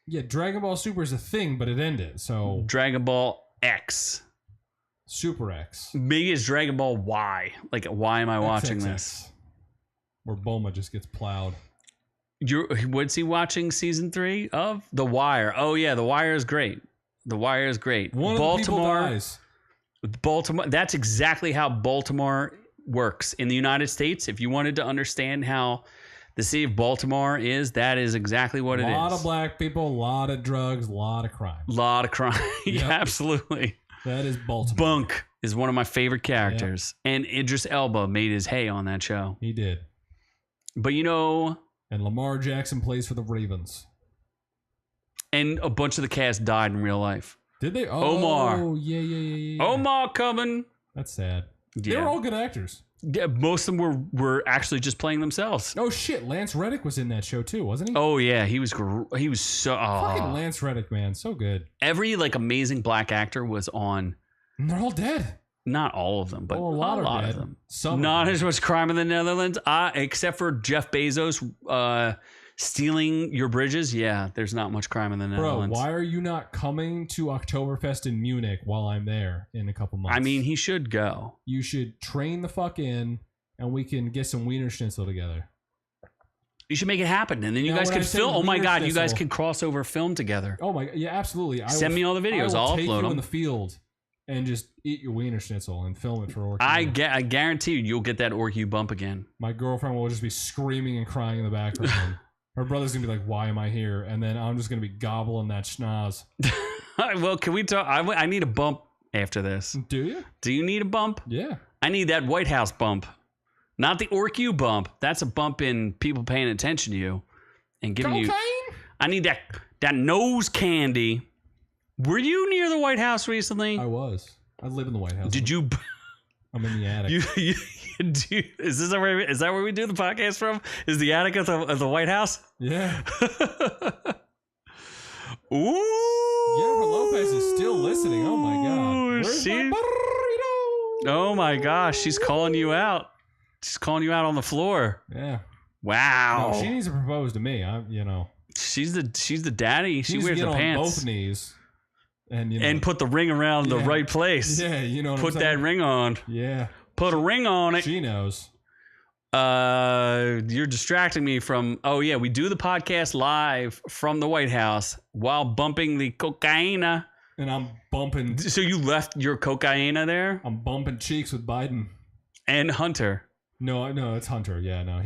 Speaker 1: Yeah, Dragon Ball Super is a thing, but it ended. So
Speaker 2: Dragon Ball X.
Speaker 1: Super X.
Speaker 2: Maybe it's Dragon Ball Y. Like, why am I watching this?
Speaker 1: Where Bulma just gets plowed.
Speaker 2: What's he watching season 3 of? The Wire. Oh, yeah, The Wire is great. The Wire is great.
Speaker 1: One of the people dies.
Speaker 2: Baltimore. That's exactly how Baltimore works. In the United States, if you wanted to understand how the city of Baltimore is, that is exactly what it is. A
Speaker 1: lot of black people, a lot of drugs, a lot of crime.
Speaker 2: A lot of crime. Yeah, absolutely.
Speaker 1: That is Baltimore.
Speaker 2: Bunk is one of my favorite characters. Yep. And Idris Elba made his hay on that show.
Speaker 1: He did.
Speaker 2: But
Speaker 1: and Lamar Jackson plays for the Ravens.
Speaker 2: And a bunch of the cast died in real life.
Speaker 1: Did they?
Speaker 2: Omar.
Speaker 1: Oh, yeah.
Speaker 2: Omar coming.
Speaker 1: That's sad.
Speaker 2: Yeah.
Speaker 1: They were all good actors.
Speaker 2: Yeah, most of them were actually just playing themselves.
Speaker 1: Oh shit, Lance Reddick was in that show too, wasn't he?
Speaker 2: Oh yeah, he was so
Speaker 1: fucking Lance Reddick, man, so good.
Speaker 2: Every amazing black actor was on.
Speaker 1: And they're all dead.
Speaker 2: Not all of them, but a lot of them.
Speaker 1: Some
Speaker 2: not as much crime in the Netherlands, except for Jeff Bezos stealing your bridges. Yeah, there's not much crime in the Netherlands.
Speaker 1: Bro, why are you not coming to Oktoberfest in Munich while I'm there in a couple months?
Speaker 2: I mean, he should go.
Speaker 1: You should train the fuck in, and we can get some Wiener Schnitzel together.
Speaker 2: You should make it happen, and then you guys could film. Oh my God, you guys could cross over film together.
Speaker 1: Oh my, yeah, absolutely.
Speaker 2: Send me all the videos. I'll
Speaker 1: take
Speaker 2: upload
Speaker 1: you
Speaker 2: them
Speaker 1: in the field and just eat your Wiener Schnitzel and film it for Orky.
Speaker 2: I guarantee you'll get that Orky bump again.
Speaker 1: My girlfriend will just be screaming and crying in the background. Her brother's gonna be like, "Why am I here?" And then I'm just gonna be gobbling that schnoz.
Speaker 2: Well, can we talk? I need a bump after this.
Speaker 1: Do you?
Speaker 2: Do you need a bump?
Speaker 1: Yeah.
Speaker 2: I need that White House bump, not the Orky bump. That's a bump in people paying attention to you and giving you. I need that nose candy. Were you near the White House recently?
Speaker 1: I was. I live in the White House.
Speaker 2: Did you?
Speaker 1: I'm in the attic.
Speaker 2: Is that where we do the podcast from? Is the attic of the White House?
Speaker 1: Yeah.
Speaker 2: Ooh.
Speaker 1: Jennifer Lopez is still listening. Oh my God. Where's my burrito?
Speaker 2: Oh my gosh, she's calling you out. She's calling you out on the floor.
Speaker 1: Yeah.
Speaker 2: Wow.
Speaker 1: No, she needs to propose to me.
Speaker 2: She's the daddy. She wears the pants.
Speaker 1: On both knees.
Speaker 2: And put the ring around the right place.
Speaker 1: Yeah, you know what
Speaker 2: Put that ring on.
Speaker 1: Yeah.
Speaker 2: Put a ring on it.
Speaker 1: She knows.
Speaker 2: You're distracting me from... Oh, yeah, we do the podcast live from the White House while bumping the cocaina.
Speaker 1: And I'm bumping...
Speaker 2: So you left your cocaina there?
Speaker 1: I'm bumping cheeks with Biden.
Speaker 2: And Hunter.
Speaker 1: No, it's Hunter. Yeah, no,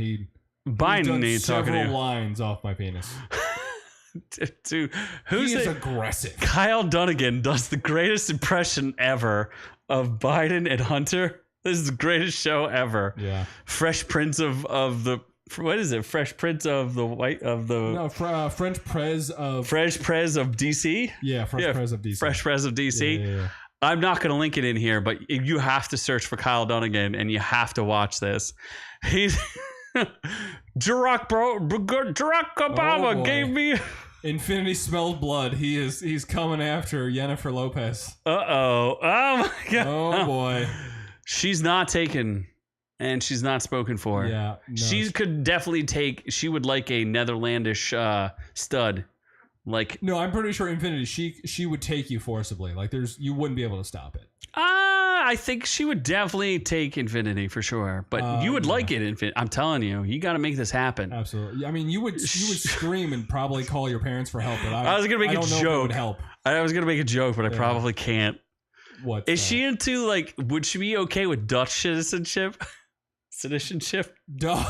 Speaker 2: Biden needs talking to you.
Speaker 1: Several lines off my penis.
Speaker 2: Dude,
Speaker 1: he is aggressive.
Speaker 2: Kyle Dunnigan does the greatest impression ever of Biden and Hunter. This is the greatest show ever.
Speaker 1: Yeah.
Speaker 2: Fresh Prince of the what is it? Fresh Prince of the White of the
Speaker 1: No, French Prez of
Speaker 2: DC.
Speaker 1: Yeah, Prez of DC.
Speaker 2: Fresh Prez of DC.
Speaker 1: Yeah.
Speaker 2: I'm not going to link it in here, but you have to search for Kyle Dunnigan and you have to watch this. He's Barack Obama gave me.
Speaker 1: Infinity smells blood. He's coming after Jennifer Lopez.
Speaker 2: Oh my God.
Speaker 1: Oh boy.
Speaker 2: She's not taken and she's not spoken for.
Speaker 1: Yeah. No,
Speaker 2: she could definitely take. She would like a Netherlandish stud. Like
Speaker 1: no, I'm pretty sure Infinity. She would take you forcibly. Like you wouldn't be able to stop it.
Speaker 2: I think she would definitely take Infinity for sure. But you would like it, Infinity. I'm telling you, you got to make this happen.
Speaker 1: Absolutely. I mean, you would scream and probably call your parents for help. But
Speaker 2: I was gonna make a joke.
Speaker 1: Help.
Speaker 2: I was gonna make a joke, but I probably can't.
Speaker 1: What
Speaker 2: is she into? Like, would she be okay with Dutch citizenship? Citizenship?
Speaker 1: Duh.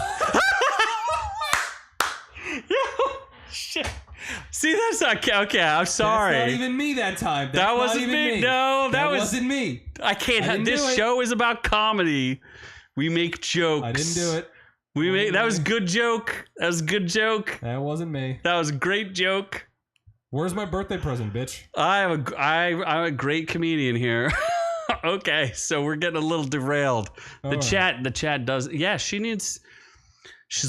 Speaker 2: Shit. See, that's not okay. I'm sorry.
Speaker 1: That's not even me that time.
Speaker 2: That wasn't me. No, that
Speaker 1: wasn't me.
Speaker 2: I can't. This show is about comedy. We make jokes.
Speaker 1: I didn't do it.
Speaker 2: That was a good joke. That was a good joke.
Speaker 1: That wasn't me.
Speaker 2: That was a great joke.
Speaker 1: Where's my birthday present, bitch?
Speaker 2: I'm a great comedian here. Okay, so we're getting a little derailed. The chat does. Yeah, she's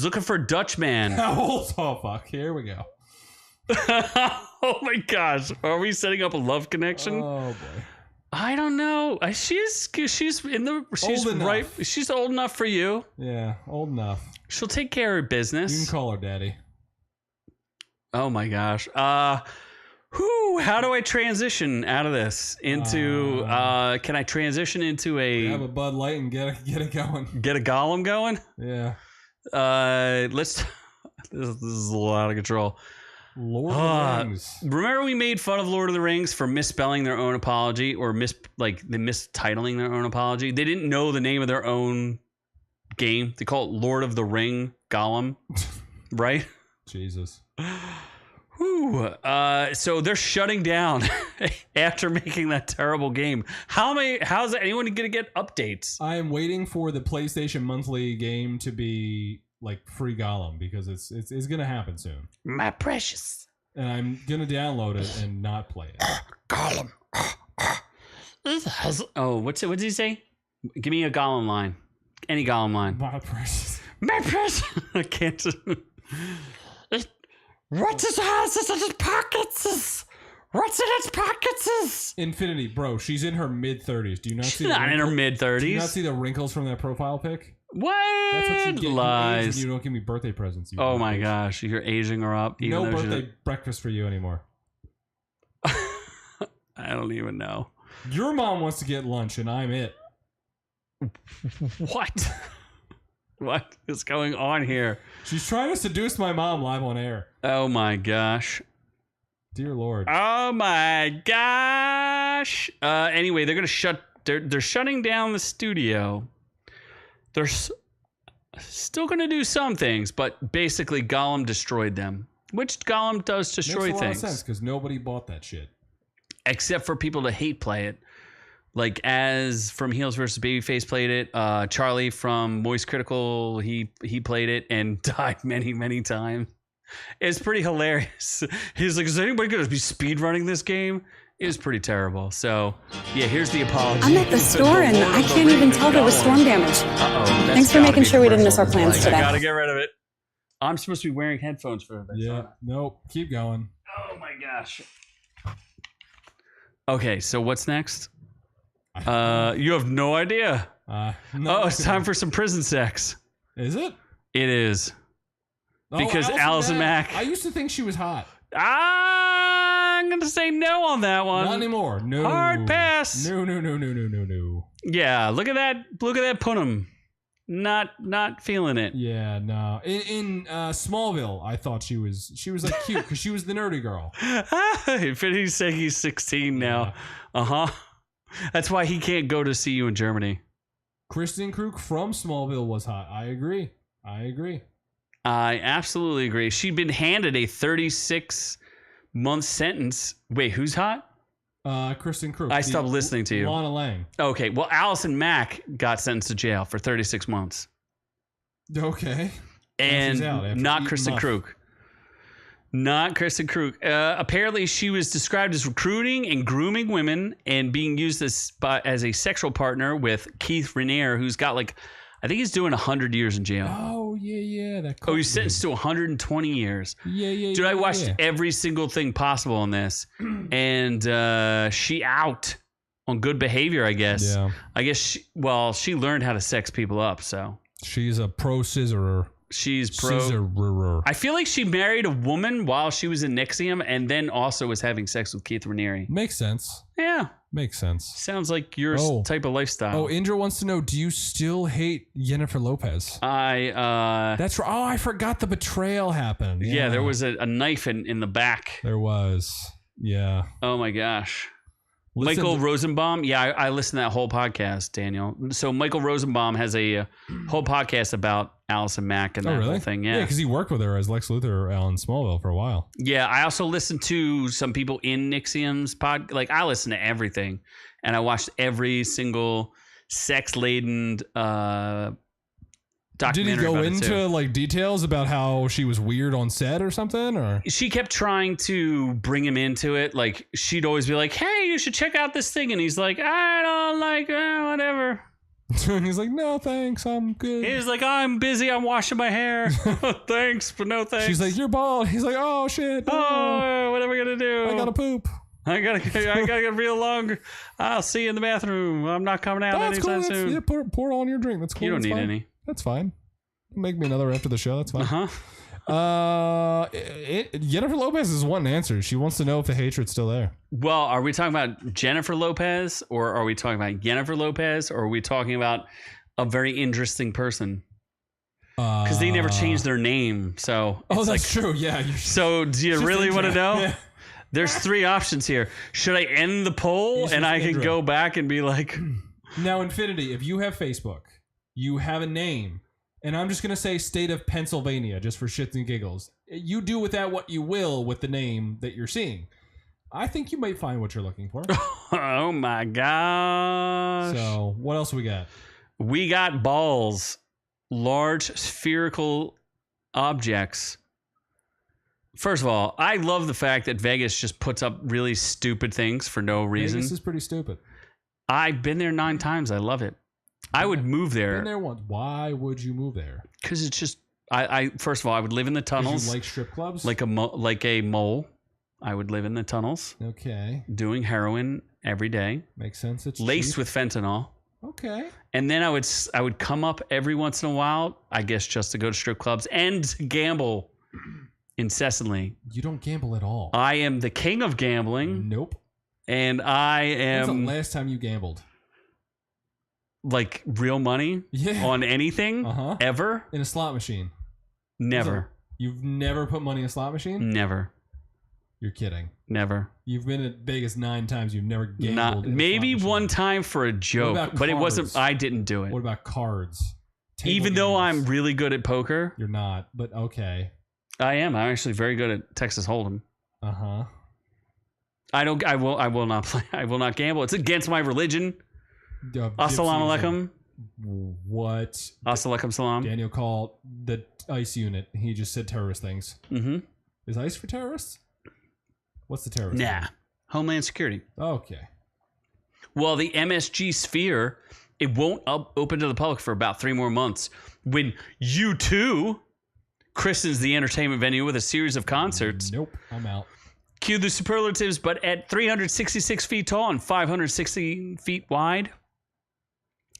Speaker 2: looking for a Dutch man.
Speaker 1: Oh fuck! Here we go.
Speaker 2: Oh my gosh. Are we setting up a love connection?
Speaker 1: Oh boy.
Speaker 2: I don't know. She's old enough for you.
Speaker 1: Yeah, old enough.
Speaker 2: She'll take care of business.
Speaker 1: You can call her daddy.
Speaker 2: Oh my gosh. How do I transition out of this into can I transition into
Speaker 1: have a Bud Light and get it going.
Speaker 2: Get a Gollum going?
Speaker 1: Yeah.
Speaker 2: This is a lot of control.
Speaker 1: Lord of the Rings.
Speaker 2: Remember we made fun of Lord of the Rings for misspelling their own apology or mistitling their own apology. They didn't know the name of their own game. They call it Lord of the Ring Gollum, right?
Speaker 1: Jesus.
Speaker 2: Whew. So they're shutting down after making that terrible game. How's anyone going to get updates?
Speaker 1: I am waiting for the PlayStation monthly game to be like free Gollum because it's going to happen soon.
Speaker 2: My precious.
Speaker 1: And I'm going to download it and not play it.
Speaker 2: Gollum. Oh, what did he say? Give me a Gollum line. Any Gollum line.
Speaker 1: My precious.
Speaker 2: My precious. I can't. What's his house in his pockets? What's in his pockets?
Speaker 1: Infinity, bro. She's in her mid-30s. Do you not see?
Speaker 2: She's not in her mid-30s.
Speaker 1: Do you not see the wrinkles from that profile pic?
Speaker 2: What?
Speaker 1: That's what you get.
Speaker 2: Lies.
Speaker 1: You don't give me birthday presents.
Speaker 2: Oh my gosh, you're aging her up.
Speaker 1: No birthday breakfast for you anymore.
Speaker 2: I don't even know.
Speaker 1: Your mom wants to get lunch, and I'm it.
Speaker 2: What? What is going on here?
Speaker 1: She's trying to seduce my mom live on air.
Speaker 2: Oh my gosh.
Speaker 1: Dear Lord.
Speaker 2: Oh my gosh. Anyway, they're gonna they're shutting down the studio. They're still gonna do some things, but basically Gollum destroyed them. Which Gollum does destroy things.
Speaker 1: Makes a lot of sense because nobody bought that shit.
Speaker 2: Except for people to hate play it. Like as from Heels versus Babyface played it, Charlie from Moist Critical, he played it and died many, many times. It's pretty hilarious. He's like, is anybody going to be speedrunning this game? It was pretty terrible. So, yeah, here's the apology.
Speaker 3: I'm at the store and I can't even tell there was storm damage.
Speaker 2: Uh-oh.
Speaker 3: Thanks for making sure we didn't miss our plans today.
Speaker 2: I gotta get rid of it. I'm supposed to be wearing headphones for this.
Speaker 1: Yeah, nope. Keep going.
Speaker 2: Oh my gosh. Okay, so what's next? You have no idea.
Speaker 1: No,
Speaker 2: it's time for some prison sex.
Speaker 1: Is it?
Speaker 2: It is. Because Allison Mack.
Speaker 1: I used to think she was hot.
Speaker 2: I'm going to say no on that one.
Speaker 1: Not anymore. No.
Speaker 2: Hard pass.
Speaker 1: No.
Speaker 2: Yeah, look at that. Look at that punim. Not feeling it.
Speaker 1: Yeah, no. In Smallville, I thought she was like cute because she was the nerdy girl.
Speaker 2: He's saying he's 16 now. Yeah. Uh-huh. That's why he can't go to see you in Germany.
Speaker 1: Kristen Krug from Smallville was hot. I agree.
Speaker 2: I absolutely agree. She'd been handed a 36-month sentence. Wait, who's hot?
Speaker 1: Kristen Krug.
Speaker 2: I stopped listening to you.
Speaker 1: Lana Lang.
Speaker 2: Okay, well, Allison Mack got sentenced to jail for 36 months.
Speaker 1: Okay.
Speaker 2: And not Kristen Krug. Not Kristen Krug. Apparently, she was described as recruiting and grooming women and being used as a sexual partner with Keith Raniere, who's got I think he's doing 100 years in jail.
Speaker 1: Oh, yeah.
Speaker 2: He's sentenced to 120 years.
Speaker 1: Yeah.
Speaker 2: Dude, I watched every single thing possible on this. And she out on good behavior, I guess.
Speaker 1: Yeah.
Speaker 2: I guess, she learned how to sex people up, so.
Speaker 1: She's a pro scissorer.
Speaker 2: She's pro.
Speaker 1: Scissorer.
Speaker 2: I feel like she married a woman while she was in Nixium and then also was having sex with Keith Raniere.
Speaker 1: Makes sense.
Speaker 2: Yeah.
Speaker 1: Makes sense.
Speaker 2: Sounds like your type of lifestyle.
Speaker 1: Oh, Indra wants to know, do you still hate Jennifer Lopez?
Speaker 2: That's
Speaker 1: right. Oh, I forgot the betrayal happened.
Speaker 2: Yeah, there was a knife in the back.
Speaker 1: There was. Yeah.
Speaker 2: Oh my gosh. Michael Rosenbaum. Yeah, I listened to that whole podcast, Daniel. So Michael Rosenbaum has a whole podcast about Allison Mack and that whole thing. Yeah,
Speaker 1: because he worked with her as Lex Luthor on Smallville for a while.
Speaker 2: Yeah, I also listened to some people in Nixium's pod. I listen to everything, and I watched every single sex-laden documentary.
Speaker 1: Did he go into details about how she was weird on set or something? Or
Speaker 2: she kept trying to bring him into it. She'd always be like, "Hey, you should check out this thing," and he's like, "I don't like whatever."
Speaker 1: And he's like, no, thanks, I'm good.
Speaker 2: He's like, I'm busy, I'm washing my hair. Thanks, but no thanks.
Speaker 1: She's like, you're bald. He's like, oh shit. No.
Speaker 2: Oh, what am I gonna do?
Speaker 1: I gotta poop.
Speaker 2: I gotta get real long. I'll see you in the bathroom. I'm not coming out anytime soon.
Speaker 1: Yeah, pour it on your drink. That's cool.
Speaker 2: You don't
Speaker 1: That's
Speaker 2: need
Speaker 1: fine.
Speaker 2: any.
Speaker 1: That's fine. Make me another after the show. That's fine. Jennifer Lopez is one answer. She wants to know if the hatred's still there.
Speaker 2: Well, are we talking about Jennifer Lopez, or are we talking about Jennifer Lopez, or are we talking about a very interesting person? Because they never changed their name. So
Speaker 1: that's true. Yeah.
Speaker 2: So do you really want to know?
Speaker 1: Yeah.
Speaker 2: There's three options here. Should I end the poll and I can go back and be like...
Speaker 1: Now, Infinity, if you have Facebook, you have a name, and I'm just going to say state of Pennsylvania, just for shits and giggles. You do with that what you will with the name that you're seeing. I think you might find what you're looking for.
Speaker 2: Oh, my gosh.
Speaker 1: So, what else we got?
Speaker 2: We got balls. Large spherical objects. First of all, I love the fact that Vegas just puts up really stupid things for no reason.
Speaker 1: Vegas is pretty stupid.
Speaker 2: I've been there 9 times. I love it. I would move there.
Speaker 1: Been there once. Why would you move there?
Speaker 2: Because it's just. I first of all, I would live in the tunnels.
Speaker 1: You like strip clubs?
Speaker 2: Like a mole. I would live in the tunnels.
Speaker 1: Okay.
Speaker 2: Doing heroin every day.
Speaker 1: Makes sense. It's
Speaker 2: laced
Speaker 1: cheap.
Speaker 2: with fentanyl.
Speaker 1: Okay.
Speaker 2: And then I would come up every once in a while, I guess, just to go to strip clubs and gamble incessantly.
Speaker 1: You don't gamble at all.
Speaker 2: I am the king of gambling.
Speaker 1: Nope.
Speaker 2: And I am...
Speaker 1: When's the last time you gambled?
Speaker 2: Like real money?
Speaker 1: Yeah.
Speaker 2: On anything? Ever?
Speaker 1: In a slot machine?
Speaker 2: Never.
Speaker 1: You've never put money in a slot machine?
Speaker 2: Never.
Speaker 1: You're kidding.
Speaker 2: Never.
Speaker 1: You've been at Vegas 9 times. You've never gambled.
Speaker 2: Maybe one time for a joke, but it wasn't. I didn't do it.
Speaker 1: What about cards?
Speaker 2: Even though I'm really good at poker,
Speaker 1: you're not. But okay.
Speaker 2: I am. I'm actually very good at Texas Hold'em. I don't. I will not play. I will not gamble. It's against my religion. Assalamu alaikum.
Speaker 1: What?
Speaker 2: Assalamu salam.
Speaker 1: Daniel called the ICE unit. He just said terrorist things.
Speaker 2: Mm-hmm.
Speaker 1: Is ICE for terrorists? What's the terrorist?
Speaker 2: Nah. Thing? Homeland Security.
Speaker 1: Okay.
Speaker 2: Well, the MSG Sphere, it won't open to the public for about 3 more months. When U2 christens the entertainment venue with a series of concerts.
Speaker 1: Nope, I'm out.
Speaker 2: Cue the superlatives, but at 366 feet tall and 560 feet wide,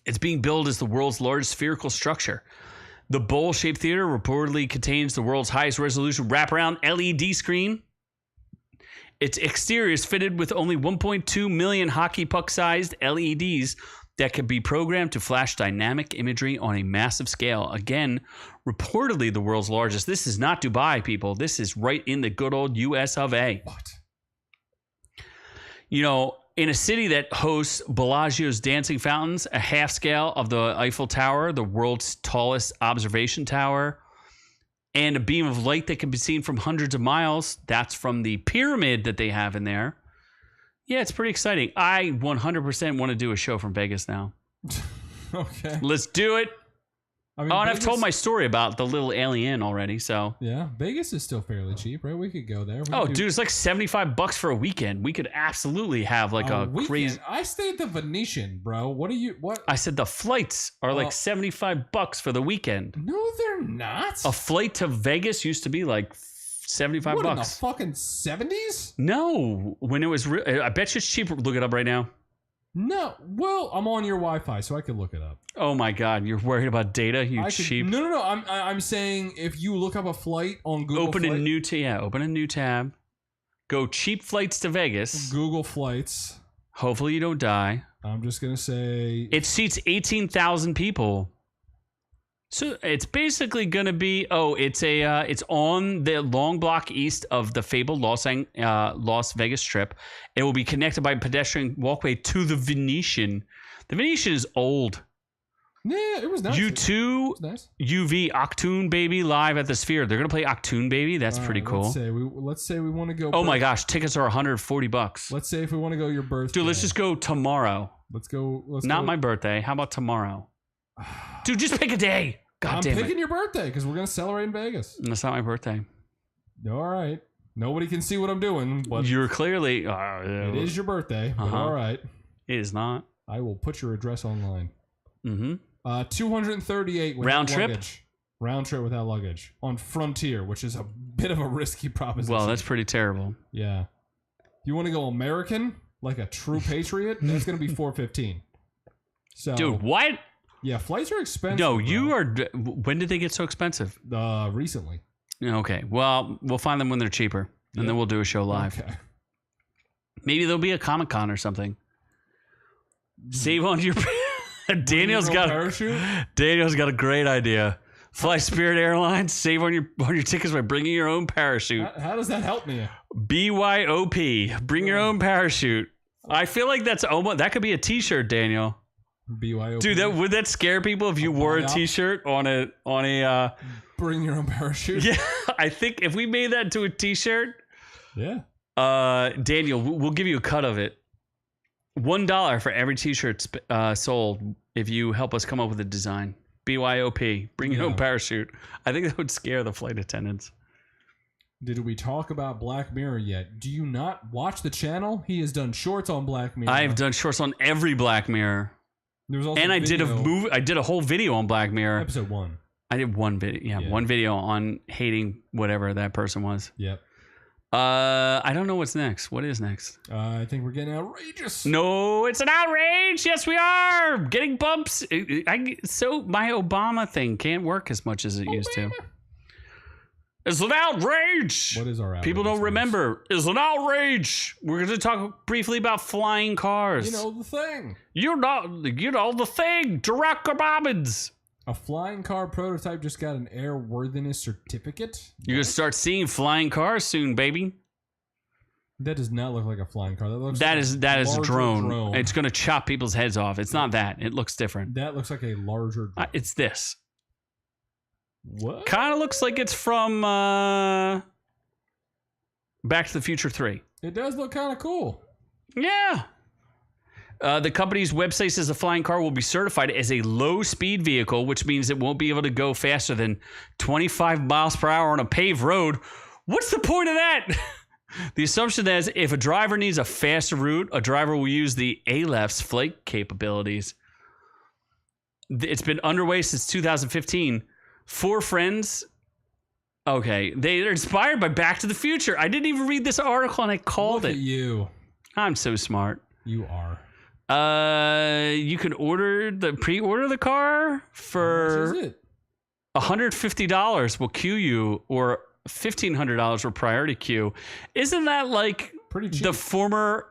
Speaker 2: it's being billed as the world's largest spherical structure. The bowl-shaped theater reportedly contains the world's highest resolution wraparound LED screen. Its exterior is fitted with only 1.2 million hockey puck-sized LEDs that can be programmed to flash dynamic imagery on a massive scale. Again, reportedly the world's largest. This is not Dubai, people. This is right in the good old US of A.
Speaker 1: What?
Speaker 2: You know, in a city that hosts Bellagio's dancing fountains, a half scale of the Eiffel Tower, the world's tallest observation tower, and a beam of light that can be seen from hundreds of miles. That's from the pyramid that they have in there. Yeah, it's pretty exciting. I 100% want to do a show from Vegas now.
Speaker 1: Okay.
Speaker 2: Let's do it.
Speaker 1: I mean,
Speaker 2: and I've told my story about the little alien already, so.
Speaker 1: Yeah, Vegas is still fairly cheap, right? We could go there.
Speaker 2: Dude, it's like $75 for a weekend. We could absolutely have like a crazy.
Speaker 1: I stayed at the Venetian, bro. What?
Speaker 2: I said the flights are like $75 for the weekend.
Speaker 1: No, they're not.
Speaker 2: A flight to Vegas used to be like $75.
Speaker 1: What, in the fucking 70s?
Speaker 2: No, when it was I bet you it's cheaper. Look it up right now.
Speaker 1: No, well, I'm on your Wi-Fi, so I could look it up.
Speaker 2: Oh my God, you're worried about data? Cheap.
Speaker 1: No. I'm saying if you look up a flight on Google.
Speaker 2: Open a new tab. Go cheap flights to Vegas.
Speaker 1: Google flights.
Speaker 2: Hopefully you don't die.
Speaker 1: I'm just gonna say
Speaker 2: it seats 18,000 people. So it's basically gonna be it's on the long block east of the fabled Las Vegas Strip. It will be connected by a pedestrian walkway to the Venetian. The Venetian is old.
Speaker 1: Yeah, it was nice.
Speaker 2: U2
Speaker 1: nice.
Speaker 2: UV Octoon Baby live at the Sphere. They're gonna play Octoon Baby. That's pretty cool.
Speaker 1: Let's say we want to go.
Speaker 2: Oh my gosh, tickets are $140.
Speaker 1: Let's say if we want to go your birthday.
Speaker 2: Dude, let's just go tomorrow.
Speaker 1: Let's go.
Speaker 2: Not my birthday. How about tomorrow? Dude, just pick a day. God damn it.
Speaker 1: I'm picking your birthday because we're going to celebrate in Vegas.
Speaker 2: That's not my birthday.
Speaker 1: All right. Nobody can see what I'm doing. But
Speaker 2: you're clearly...
Speaker 1: it is your birthday, but all right.
Speaker 2: It is not.
Speaker 1: I will put your address online.
Speaker 2: Mm-hmm.
Speaker 1: 238 without
Speaker 2: round trip.
Speaker 1: Luggage. Round trip without luggage on Frontier, which is a bit of a risky proposition.
Speaker 2: Well, that's pretty terrible.
Speaker 1: Yeah. You want to go American, like a true patriot? That's going to be $415. So,
Speaker 2: dude, what?
Speaker 1: Yeah, flights are expensive.
Speaker 2: No, you are. When did they get so expensive?
Speaker 1: Recently.
Speaker 2: Okay, well, we'll find them when they're cheaper, and then we'll do a show live.
Speaker 1: Okay.
Speaker 2: Maybe there'll be a Comic-Con or something. Save on your. Daniel's got a great idea. Fly Spirit Airlines. Save on your tickets by bringing your own parachute.
Speaker 1: How does that help me?
Speaker 2: BYOP. Bring your own parachute. I feel like that's almost that could be a T-shirt, Daniel.
Speaker 1: BYOP.
Speaker 2: Dude, would that scare people if you wore a T-shirt on a
Speaker 1: bring your own parachute?
Speaker 2: Yeah, I think if we made that into a T-shirt,
Speaker 1: yeah.
Speaker 2: Daniel, we'll give you a cut of it. $1 for every T-shirt sold if you help us come up with a design. BYOP. Bring your own parachute. I think that would scare the flight attendants.
Speaker 1: Did we talk about Black Mirror yet? Do you not watch the channel? He has done shorts on Black Mirror.
Speaker 2: I've done shorts on every Black Mirror.
Speaker 1: There was also
Speaker 2: and I did a movie. I did a whole video on Black Mirror.
Speaker 1: Episode 1.
Speaker 2: I did one video. Yeah, one video on hating whatever that person was.
Speaker 1: Yep.
Speaker 2: I don't know what's next. What is next?
Speaker 1: I think we're getting outrageous.
Speaker 2: No, it's an outrage. Yes, we are getting bumps. So my Obama thing can't work as much as it used to. It's an outrage.
Speaker 1: What is our outrage?
Speaker 2: People don't remember. It's an outrage. We're going to talk briefly about flying cars.
Speaker 1: You know the thing.
Speaker 2: You know the thing. Direct Bobbins.
Speaker 1: A flying car prototype just got an airworthiness certificate.
Speaker 2: You're going to start seeing flying cars soon, baby.
Speaker 1: That does not look like a flying car.
Speaker 2: That is a drone. It's going to chop people's heads off. It's not that. It looks different.
Speaker 1: That looks like a larger drone.
Speaker 2: It's this.
Speaker 1: What?
Speaker 2: Kind of looks like it's from Back to the Future 3.
Speaker 1: It does look kind of cool.
Speaker 2: Yeah. The company's website says the flying car will be certified as a low-speed vehicle, which means it won't be able to go faster than 25 miles per hour on a paved road. What's the point of that? The assumption is if a driver needs a faster route, a driver will use the Aleph's flight capabilities. It's been underway since 2015. 4 friends. Okay, they're inspired by Back to the Future. I didn't even read this article and I called it.
Speaker 1: Look at you.
Speaker 2: I'm so smart.
Speaker 1: You are.
Speaker 2: You can pre-order the car for
Speaker 1: How much is it?
Speaker 2: $150 will queue you, or $1,500 will priority queue. Isn't that like
Speaker 1: pretty cheap?
Speaker 2: The former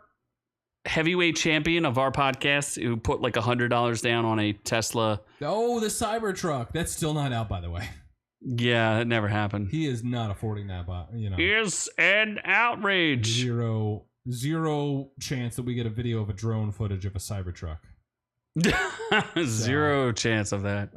Speaker 2: heavyweight champion of our podcast who put like $100 down on a Tesla?
Speaker 1: Oh, the Cybertruck. That's still not out, by the way.
Speaker 2: Yeah, it never happened.
Speaker 1: He is not affording that,
Speaker 2: Is an outrage.
Speaker 1: Zero chance that we get a video of a drone footage of a Cybertruck.
Speaker 2: Zero chance of that.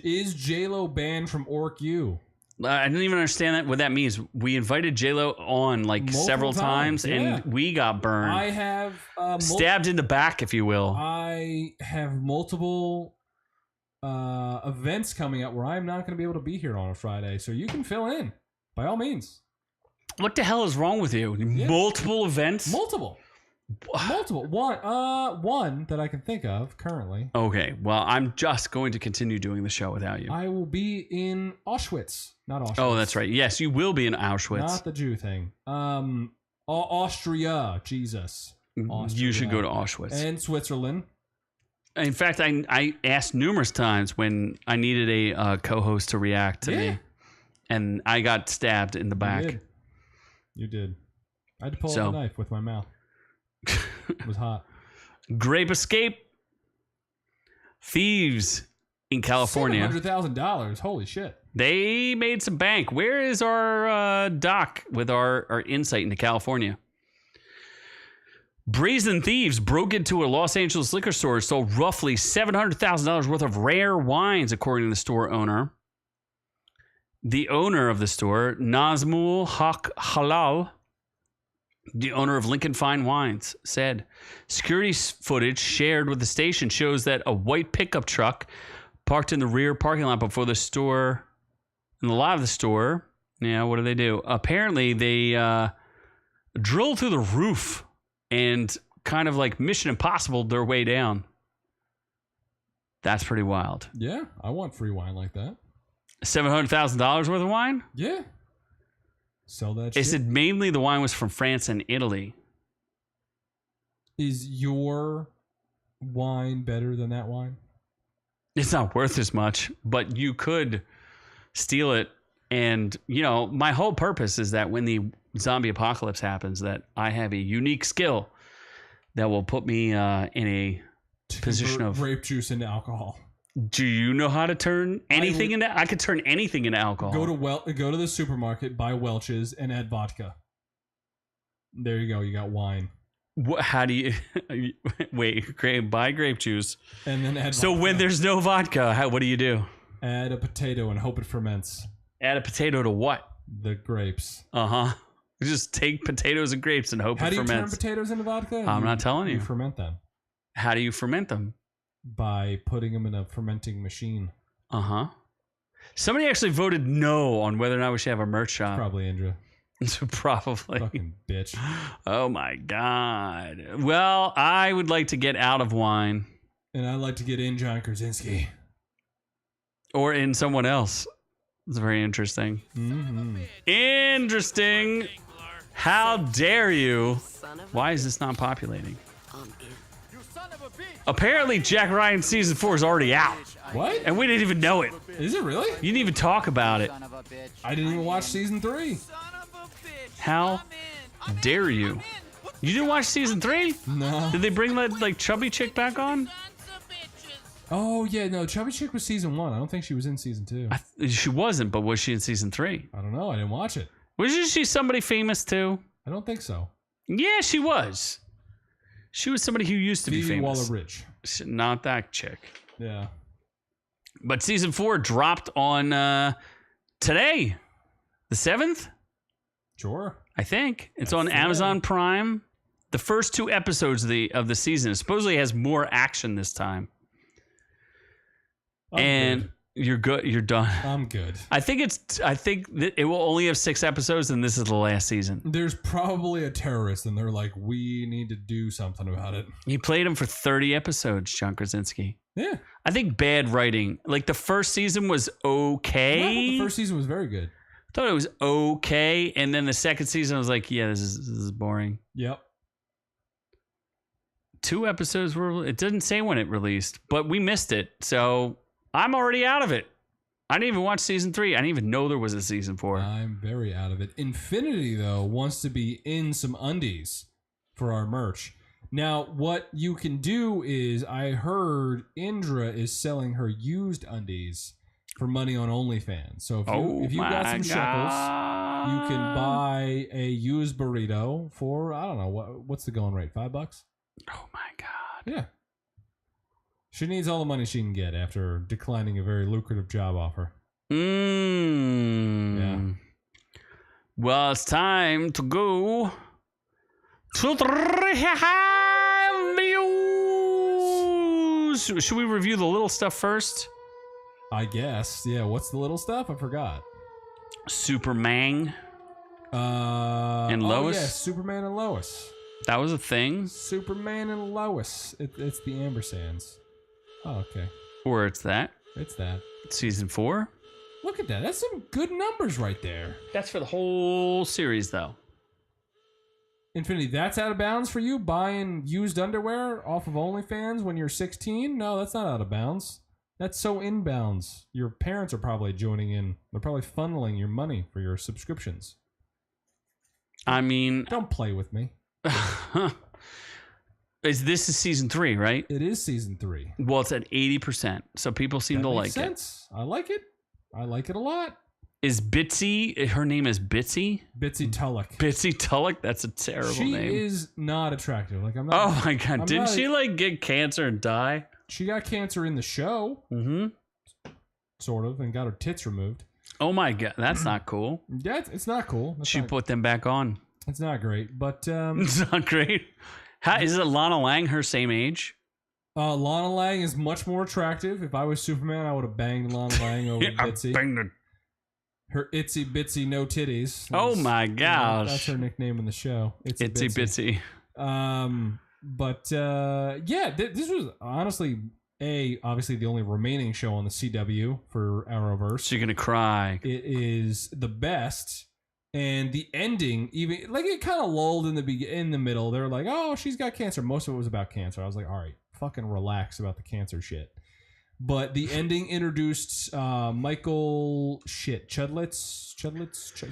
Speaker 1: Is J-Lo banned from Orc U?
Speaker 2: I didn't even understand what that means. We invited J-Lo on several times and we got burned.
Speaker 1: I have
Speaker 2: stabbed in the back, if you will.
Speaker 1: I have multiple events coming up where I'm not going to be able to be here on a Friday, so you can fill in by all means.
Speaker 2: What the hell is wrong with you? Yeah. Multiple events?
Speaker 1: Multiple. One that I can think of currently.
Speaker 2: Okay, well, I'm just going to continue doing the show without you.
Speaker 1: I will be in Auschwitz. Not Auschwitz.
Speaker 2: Oh, that's right. Yes, you will be in Auschwitz.
Speaker 1: Not the Jew thing. Austria. Jesus. Austria.
Speaker 2: You should go to Auschwitz.
Speaker 1: And Switzerland.
Speaker 2: In fact, I asked numerous times when I needed a co-host to react to me. And I got stabbed in the back.
Speaker 1: You did. I had to pull out a knife with my mouth. It was hot.
Speaker 2: Grape escape. Thieves in California.
Speaker 1: $700,000. Holy shit.
Speaker 2: They made some bank. Where is our doc with our insight into California? Brazen thieves broke into a Los Angeles liquor store and stole roughly $700,000 worth of rare wines, according to the store owner. The owner of the store, Nazmul Haq Halal, the owner of Lincoln Fine Wines, said security footage shared with the station shows that a white pickup truck parked in the rear parking lot before the store, in the lot of the store. Yeah, what do? Apparently, they drilled through the roof and kind of like Mission Impossible their way down. That's pretty wild.
Speaker 1: Yeah, I want free wine like that.
Speaker 2: $700,000 worth of wine?
Speaker 1: Yeah. Sell that
Speaker 2: It
Speaker 1: shit.
Speaker 2: said mainly the wine was from France and Italy.
Speaker 1: Is your wine better than that wine?
Speaker 2: It's not worth as much, but you could steal it. And, my whole purpose is that when the zombie apocalypse happens, that I have a unique skill that will put me in a position of
Speaker 1: grape juice into alcohol.
Speaker 2: Do you know how to turn anything into? I could turn anything into alcohol.
Speaker 1: Go to the supermarket, buy Welch's, and add vodka. There you go. You got wine.
Speaker 2: How do you buy grape juice
Speaker 1: and then add?
Speaker 2: So
Speaker 1: vodka.
Speaker 2: When there's no vodka, what do you do?
Speaker 1: Add a potato and hope it ferments.
Speaker 2: Add a potato to what?
Speaker 1: The grapes.
Speaker 2: Just take potatoes and grapes and hope it ferments.
Speaker 1: How do you turn potatoes into vodka?
Speaker 2: I'm not telling you.
Speaker 1: You ferment them.
Speaker 2: How do you ferment them?
Speaker 1: By putting them in a fermenting machine.
Speaker 2: Somebody actually voted no on whether or not we should have a merch shop.
Speaker 1: Probably Indra.
Speaker 2: Probably.
Speaker 1: Fucking bitch.
Speaker 2: Oh my God. Well, I would like to get out of wine.
Speaker 1: And I'd like to get in John Krasinski.
Speaker 2: Or in someone else. It's very interesting. Interesting. How dare you? Why is this not populating? Apparently, Jack Ryan season 4 is already out.
Speaker 1: What?
Speaker 2: And we didn't even know it.
Speaker 1: Is it really?
Speaker 2: You didn't even talk about it.
Speaker 1: I didn't even watch season 3.
Speaker 2: How dare you? You didn't watch season 3?
Speaker 1: No.
Speaker 2: Did they bring that chubby chick back on?
Speaker 1: Oh yeah, no. Chubby Chick was season 1. I don't think she was in season 2.
Speaker 2: She wasn't, but was she in season 3?
Speaker 1: I don't know. I didn't watch it.
Speaker 2: Wasn't she somebody famous too?
Speaker 1: I don't think so.
Speaker 2: Yeah, she was. She was somebody who used to be
Speaker 1: Phoebe
Speaker 2: famous.
Speaker 1: Waller-Bridge.
Speaker 2: Not that chick.
Speaker 1: Yeah.
Speaker 2: But season 4 dropped on today, the 7th.
Speaker 1: Sure.
Speaker 2: I think it's on Amazon Prime. The first 2 episodes of the season supposedly has more action this time.
Speaker 1: Good.
Speaker 2: You're good. You're done.
Speaker 1: I'm good.
Speaker 2: I think that it will only have 6 episodes, and this is the last season.
Speaker 1: There's probably a terrorist, and they're like, we need to do something about it.
Speaker 2: You played him for 30 episodes, John Krasinski.
Speaker 1: Yeah.
Speaker 2: I think bad writing. Like the first season was okay.
Speaker 1: The first season was very good.
Speaker 2: I thought it was okay, and then the second season I was like, yeah, this is boring.
Speaker 1: Yep.
Speaker 2: 2 episodes were. It didn't say when it released, but we missed it, so I'm already out of it. I didn't even watch season 3. I didn't even know there was a season 4.
Speaker 1: I'm very out of it. Infinity, though, wants to be in some undies for our merch. Now, what you can do is, I heard Indra is selling her used undies for money on OnlyFans. So if you got some shekels, you can buy a used burrito for, I don't know, what's the going rate? $5?
Speaker 2: Oh my God.
Speaker 1: Yeah. She needs all the money she can get after declining a very lucrative job offer.
Speaker 2: Yeah. Well, it's time to go to the reviews. Should we review the little stuff first?
Speaker 1: I guess. Yeah. What's the little stuff? I forgot.
Speaker 2: Superman. And Lois?
Speaker 1: Oh, yeah. Superman and Lois.
Speaker 2: That was a thing?
Speaker 1: Superman and Lois. It's the Ambersands. Oh, okay.
Speaker 2: Or it's that.
Speaker 1: It's that.
Speaker 2: Season 4?
Speaker 1: Look at that. That's some good numbers right there.
Speaker 2: That's for the whole series, though.
Speaker 1: Infinity, that's out of bounds for you? Buying used underwear off of OnlyFans when you're 16? No, that's not out of bounds. That's so inbounds. Your parents are probably joining in. They're probably funneling your money for your subscriptions.
Speaker 2: I mean...
Speaker 1: Don't play with me.
Speaker 2: This is season 3, right?
Speaker 1: It is season 3.
Speaker 2: Well, it's at 80%, so people seem to like
Speaker 1: sense. I like it. I like it a lot.
Speaker 2: Is Bitsy, her name is Bitsy?
Speaker 1: Bitsy Tulloch.
Speaker 2: Bitsy Tulloch? That's a terrible name.
Speaker 1: She is not attractive. Like I'm not.
Speaker 2: Oh my God. Didn't she get cancer and die?
Speaker 1: She got cancer in the show.
Speaker 2: Mm-hmm.
Speaker 1: Sort of, and got her tits removed.
Speaker 2: Oh my God. That's not cool.
Speaker 1: Yeah, it's not cool.
Speaker 2: She put them back on.
Speaker 1: It's not great, but...
Speaker 2: It's not great. Is it Lana Lang her same age?
Speaker 1: Lana Lang is much more attractive. If I was Superman, I would have banged Lana Lang over Bitsy. Her itsy bitsy no titties.
Speaker 2: Oh my gosh.
Speaker 1: That's her nickname in the show.
Speaker 2: Itsy bitsy.
Speaker 1: But yeah, this was honestly obviously the only remaining show on the CW for Arrowverse.
Speaker 2: So you're gonna cry.
Speaker 1: It is the best, and the ending, even like it kind of lulled in the middle. They're like, "Oh, she's got cancer." Most of it was about cancer. I was like, "All right, fucking relax about the cancer shit." But the ending introduced Michael Chudlitz,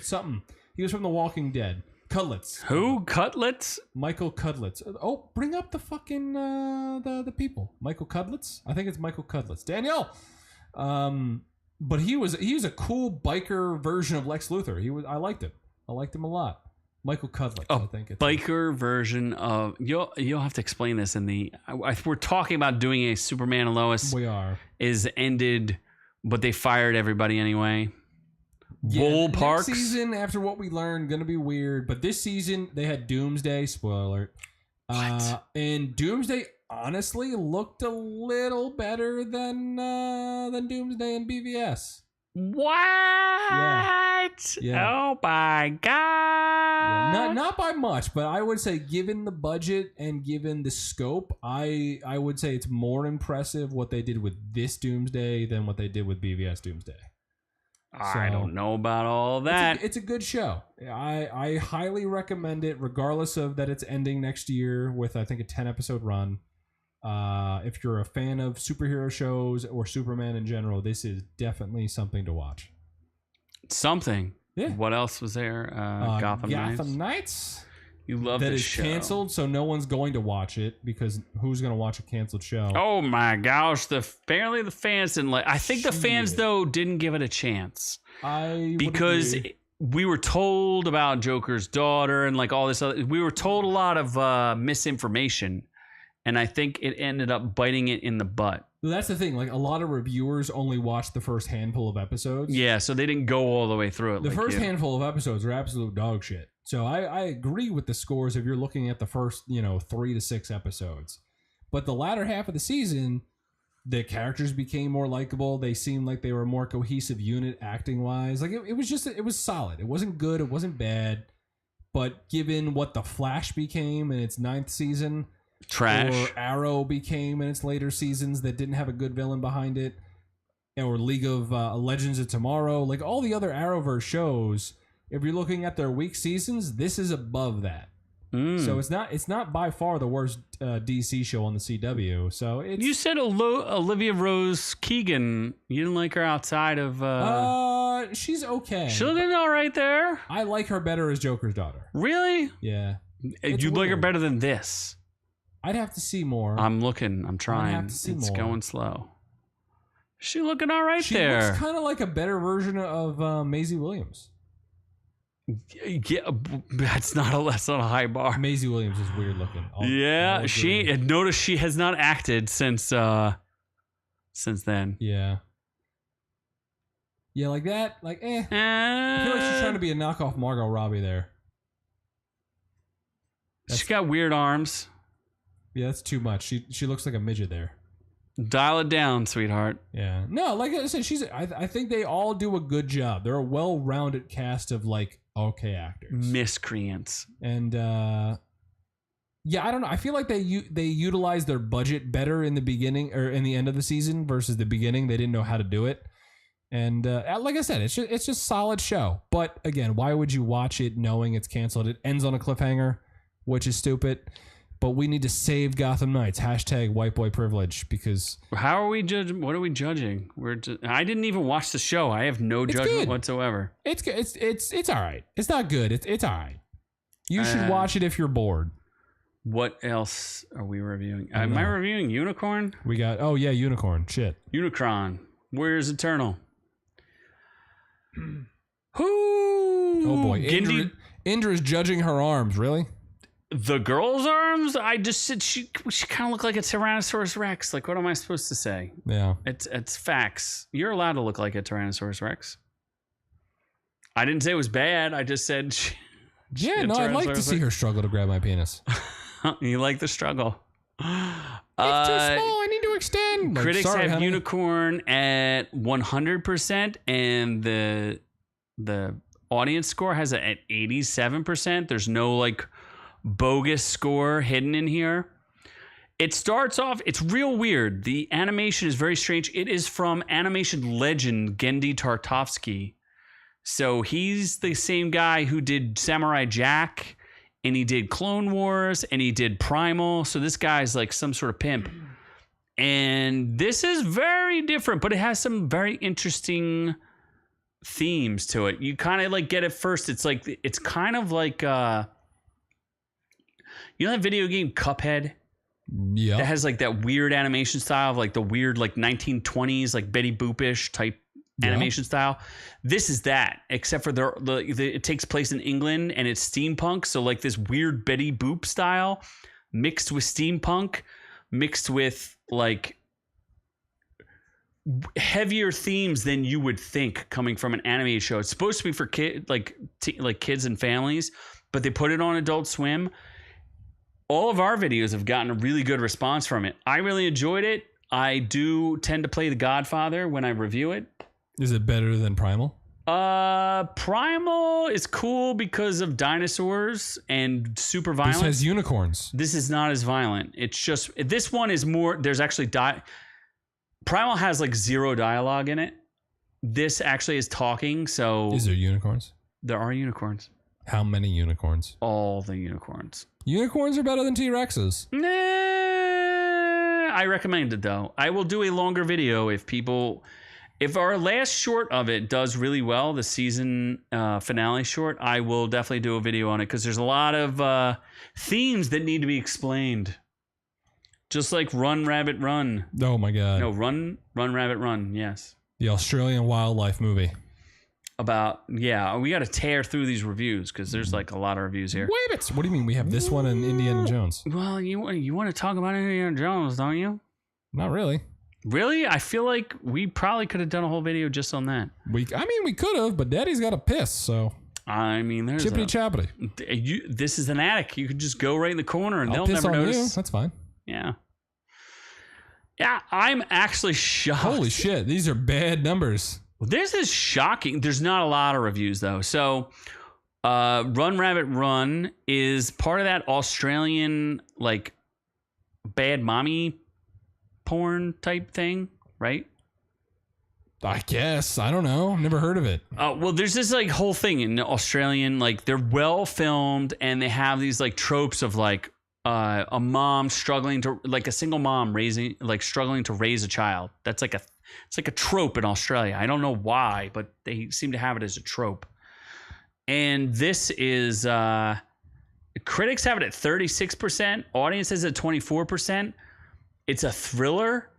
Speaker 1: something. He was from The Walking Dead. Cudlitz.
Speaker 2: Who? Cutlets?
Speaker 1: Michael Cudlitz. Oh, bring up the fucking the people. Michael Cudlitz. I think it's Michael Cudlitz. Danielle. But he was a cool biker version of Lex Luthor. I liked him. I liked him a lot. Michael Cudlitz. I think it's
Speaker 2: biker version of you'll have to explain this in the. We're talking about doing a Superman and Lois.
Speaker 1: We are
Speaker 2: is ended, but they fired everybody anyway.
Speaker 1: Yeah, Parks season, after what we learned, gonna be weird. But this season they had Doomsday. Spoiler alert.
Speaker 2: What?
Speaker 1: And Doomsday honestly looked a little better than Doomsday and BVS.
Speaker 2: What?
Speaker 1: Yeah.
Speaker 2: Oh my god!
Speaker 1: Yeah. Not by much, but I would say, given the budget and given the scope, I would say it's more impressive what they did with this Doomsday than what they did with BVS Doomsday.
Speaker 2: I don't know about all that.
Speaker 1: It's a good show. I highly recommend it, regardless of that it's ending next year with, I think, a 10-episode run. If you're a fan of superhero shows or Superman in general, this is definitely something to watch.
Speaker 2: Something.
Speaker 1: Yeah.
Speaker 2: What else was there? Gotham
Speaker 1: Knights.
Speaker 2: You love
Speaker 1: that
Speaker 2: this
Speaker 1: is
Speaker 2: show.
Speaker 1: Canceled, so no one's going to watch it because who's going to watch a canceled show?
Speaker 2: Oh my gosh! Apparently the fans didn't like. I think the fans though didn't give it a chance. Because we were told about Joker's daughter and like all this other. We were told a lot of misinformation, and I think it ended up biting it in the butt.
Speaker 1: Well, that's the thing. Like, a lot of reviewers only watched the first handful of episodes.
Speaker 2: Yeah, so they didn't go all the way through it.
Speaker 1: The first handful of episodes are absolute dog shit. So I agree with the scores if you're looking at the first 3 to 6 episodes. But the latter half of the season, the characters became more likable. They seemed like they were a more cohesive unit acting wise. Like it was solid. It wasn't good. It wasn't bad. But given what the Flash became in its 9th season,
Speaker 2: trash,
Speaker 1: or Arrow became in its later seasons that didn't have a good villain behind it, or League of Legends of Tomorrow, like all the other Arrowverse shows, if you're looking at their weak seasons, this is above that. So it's not by far the worst DC show on the CW. So
Speaker 2: you said Olivia Rose Keegan. You didn't like her outside of.
Speaker 1: She's okay.
Speaker 2: She's looking all right there.
Speaker 1: I like her better as Joker's daughter.
Speaker 2: Really?
Speaker 1: Yeah.
Speaker 2: You like her better than this?
Speaker 1: I'd have to see more.
Speaker 2: I'm looking. I'm trying.
Speaker 1: I'd have to see
Speaker 2: it's
Speaker 1: more.
Speaker 2: Going slow. She looking all right there.
Speaker 1: She looks kind of like a better version of Maisie Williams.
Speaker 2: Yeah, that's not a high bar.
Speaker 1: Maisie Williams is weird looking.
Speaker 2: Notice she has not acted since then.
Speaker 1: Yeah. Yeah, like that. Like, I feel like she's trying to be a knockoff Margot Robbie there.
Speaker 2: She's got weird arms.
Speaker 1: Yeah, that's too much. She looks like a midget there.
Speaker 2: Dial it down, sweetheart.
Speaker 1: Yeah. No, like I said, I think they all do a good job. They're a well-rounded cast of like okay actors.
Speaker 2: Miscreants.
Speaker 1: And yeah, I don't know. I feel like they utilize their budget better in the beginning or in the end of the season versus the beginning. They didn't know how to do it. And like I said, it's just a solid show. But again, why would you watch it knowing it's canceled? It ends on a cliffhanger, which is stupid. But we need to save Gotham Knights. # white boy privilege, because
Speaker 2: how are we judging? What are we judging? I didn't even watch the show. I have no judgment whatsoever.
Speaker 1: It's good. It's all right. It's not good. It's all right. You should watch it if you're bored.
Speaker 2: What else are we reviewing? Am I reviewing Unicorn?
Speaker 1: We got Unicorn. Shit.
Speaker 2: Unicron. Where's Eternal? Who?
Speaker 1: Oh boy. Indra's judging her arms. Really?
Speaker 2: The girl's arms? I just said she kind of looked like a Tyrannosaurus Rex. Like, what am I supposed to say?
Speaker 1: Yeah.
Speaker 2: It's facts. You're allowed to look like a Tyrannosaurus Rex. I didn't say it was bad. I just said
Speaker 1: I'd like to see her struggle to grab my penis.
Speaker 2: You like the struggle.
Speaker 1: It's too small. I need to extend.
Speaker 2: Critics have Unicorn at 100%, and the audience score has it at 87%. There's no like bogus score hidden in here. It starts off, it's real weird. The animation is very strange. It is from animation legend Genndy Tartakovsky. So he's the same guy who did Samurai Jack, and he did Clone Wars, and he did Primal. So this guy's like some sort of pimp. And this is very different, but it has some very interesting themes to it. You kind of like get it first. It's kind of like, you know that video game Cuphead?
Speaker 1: Yeah.
Speaker 2: It has like that weird animation style of like the weird like 1920s, like Betty Boop-ish type animation style. This is that, except for it takes place in England and it's steampunk. So like this weird Betty Boop style mixed with steampunk, mixed with like heavier themes than you would think coming from an animated show. It's supposed to be for kids and families, but they put it on Adult Swim. All of our videos have gotten a really good response from it. I really enjoyed it. I do tend to play The Godfather when I review it.
Speaker 1: Is it better than Primal?
Speaker 2: Primal is cool because of dinosaurs and super violence.
Speaker 1: This has unicorns.
Speaker 2: This is not as violent. It's just, this one is more, there's actually, Primal has like zero dialogue in it. This actually is talking, so.
Speaker 1: Is there unicorns?
Speaker 2: There are unicorns.
Speaker 1: How many unicorns?
Speaker 2: All the unicorns.
Speaker 1: Unicorns are better than T-Rexes.
Speaker 2: Nah, I recommend it though. I will do a longer video if our last short of it does really well, the season finale short, I will definitely do a video on it because there's a lot of themes that need to be explained. Just like Run, Rabbit, Run.
Speaker 1: Oh my God.
Speaker 2: No, Run, Rabbit, Run, yes.
Speaker 1: The Australian wildlife movie.
Speaker 2: We got to tear through these reviews because there's like a lot of reviews here.
Speaker 1: What do you mean? We have this one and Indiana Jones.
Speaker 2: Well, you want to talk about Indiana Jones, don't you?
Speaker 1: Not really.
Speaker 2: Really? I feel like we probably could have done a whole video just on that.
Speaker 1: We could have, but Daddy's got to piss, so.
Speaker 2: I mean, there's
Speaker 1: Chippity chappity.
Speaker 2: This is an attic. You could just go right in the corner and
Speaker 1: I'll
Speaker 2: they'll
Speaker 1: piss
Speaker 2: never
Speaker 1: on
Speaker 2: notice.
Speaker 1: You. That's fine.
Speaker 2: Yeah. Yeah, I'm actually shocked.
Speaker 1: Holy shit, these are bad numbers.
Speaker 2: This is shocking. There's not a lot of reviews though. So, Run Rabbit Run is part of that Australian like bad mommy porn type thing, right?
Speaker 1: I guess. I don't know. I've never heard of it.
Speaker 2: Well, there's this like whole thing in Australian, like they're well filmed and they have these like tropes of like a mom struggling to, like a single mom struggling to raise a child. It's like a trope in Australia. I don't know why, but they seem to have it as a trope. And this is, critics have it at 36%. Audience has it at 24%. It's a thriller.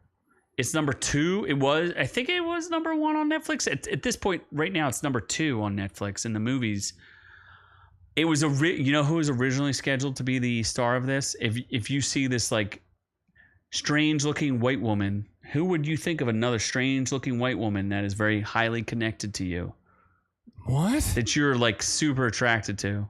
Speaker 2: It's number 2. I think it was number 1 on Netflix. At this point, right now, it's number 2 on Netflix in the movies. It was you know who was originally scheduled to be the star of this? If you see this like strange looking white woman, who would you think of another strange looking white woman that is very highly connected to you?
Speaker 1: What?
Speaker 2: That you're like super attracted to?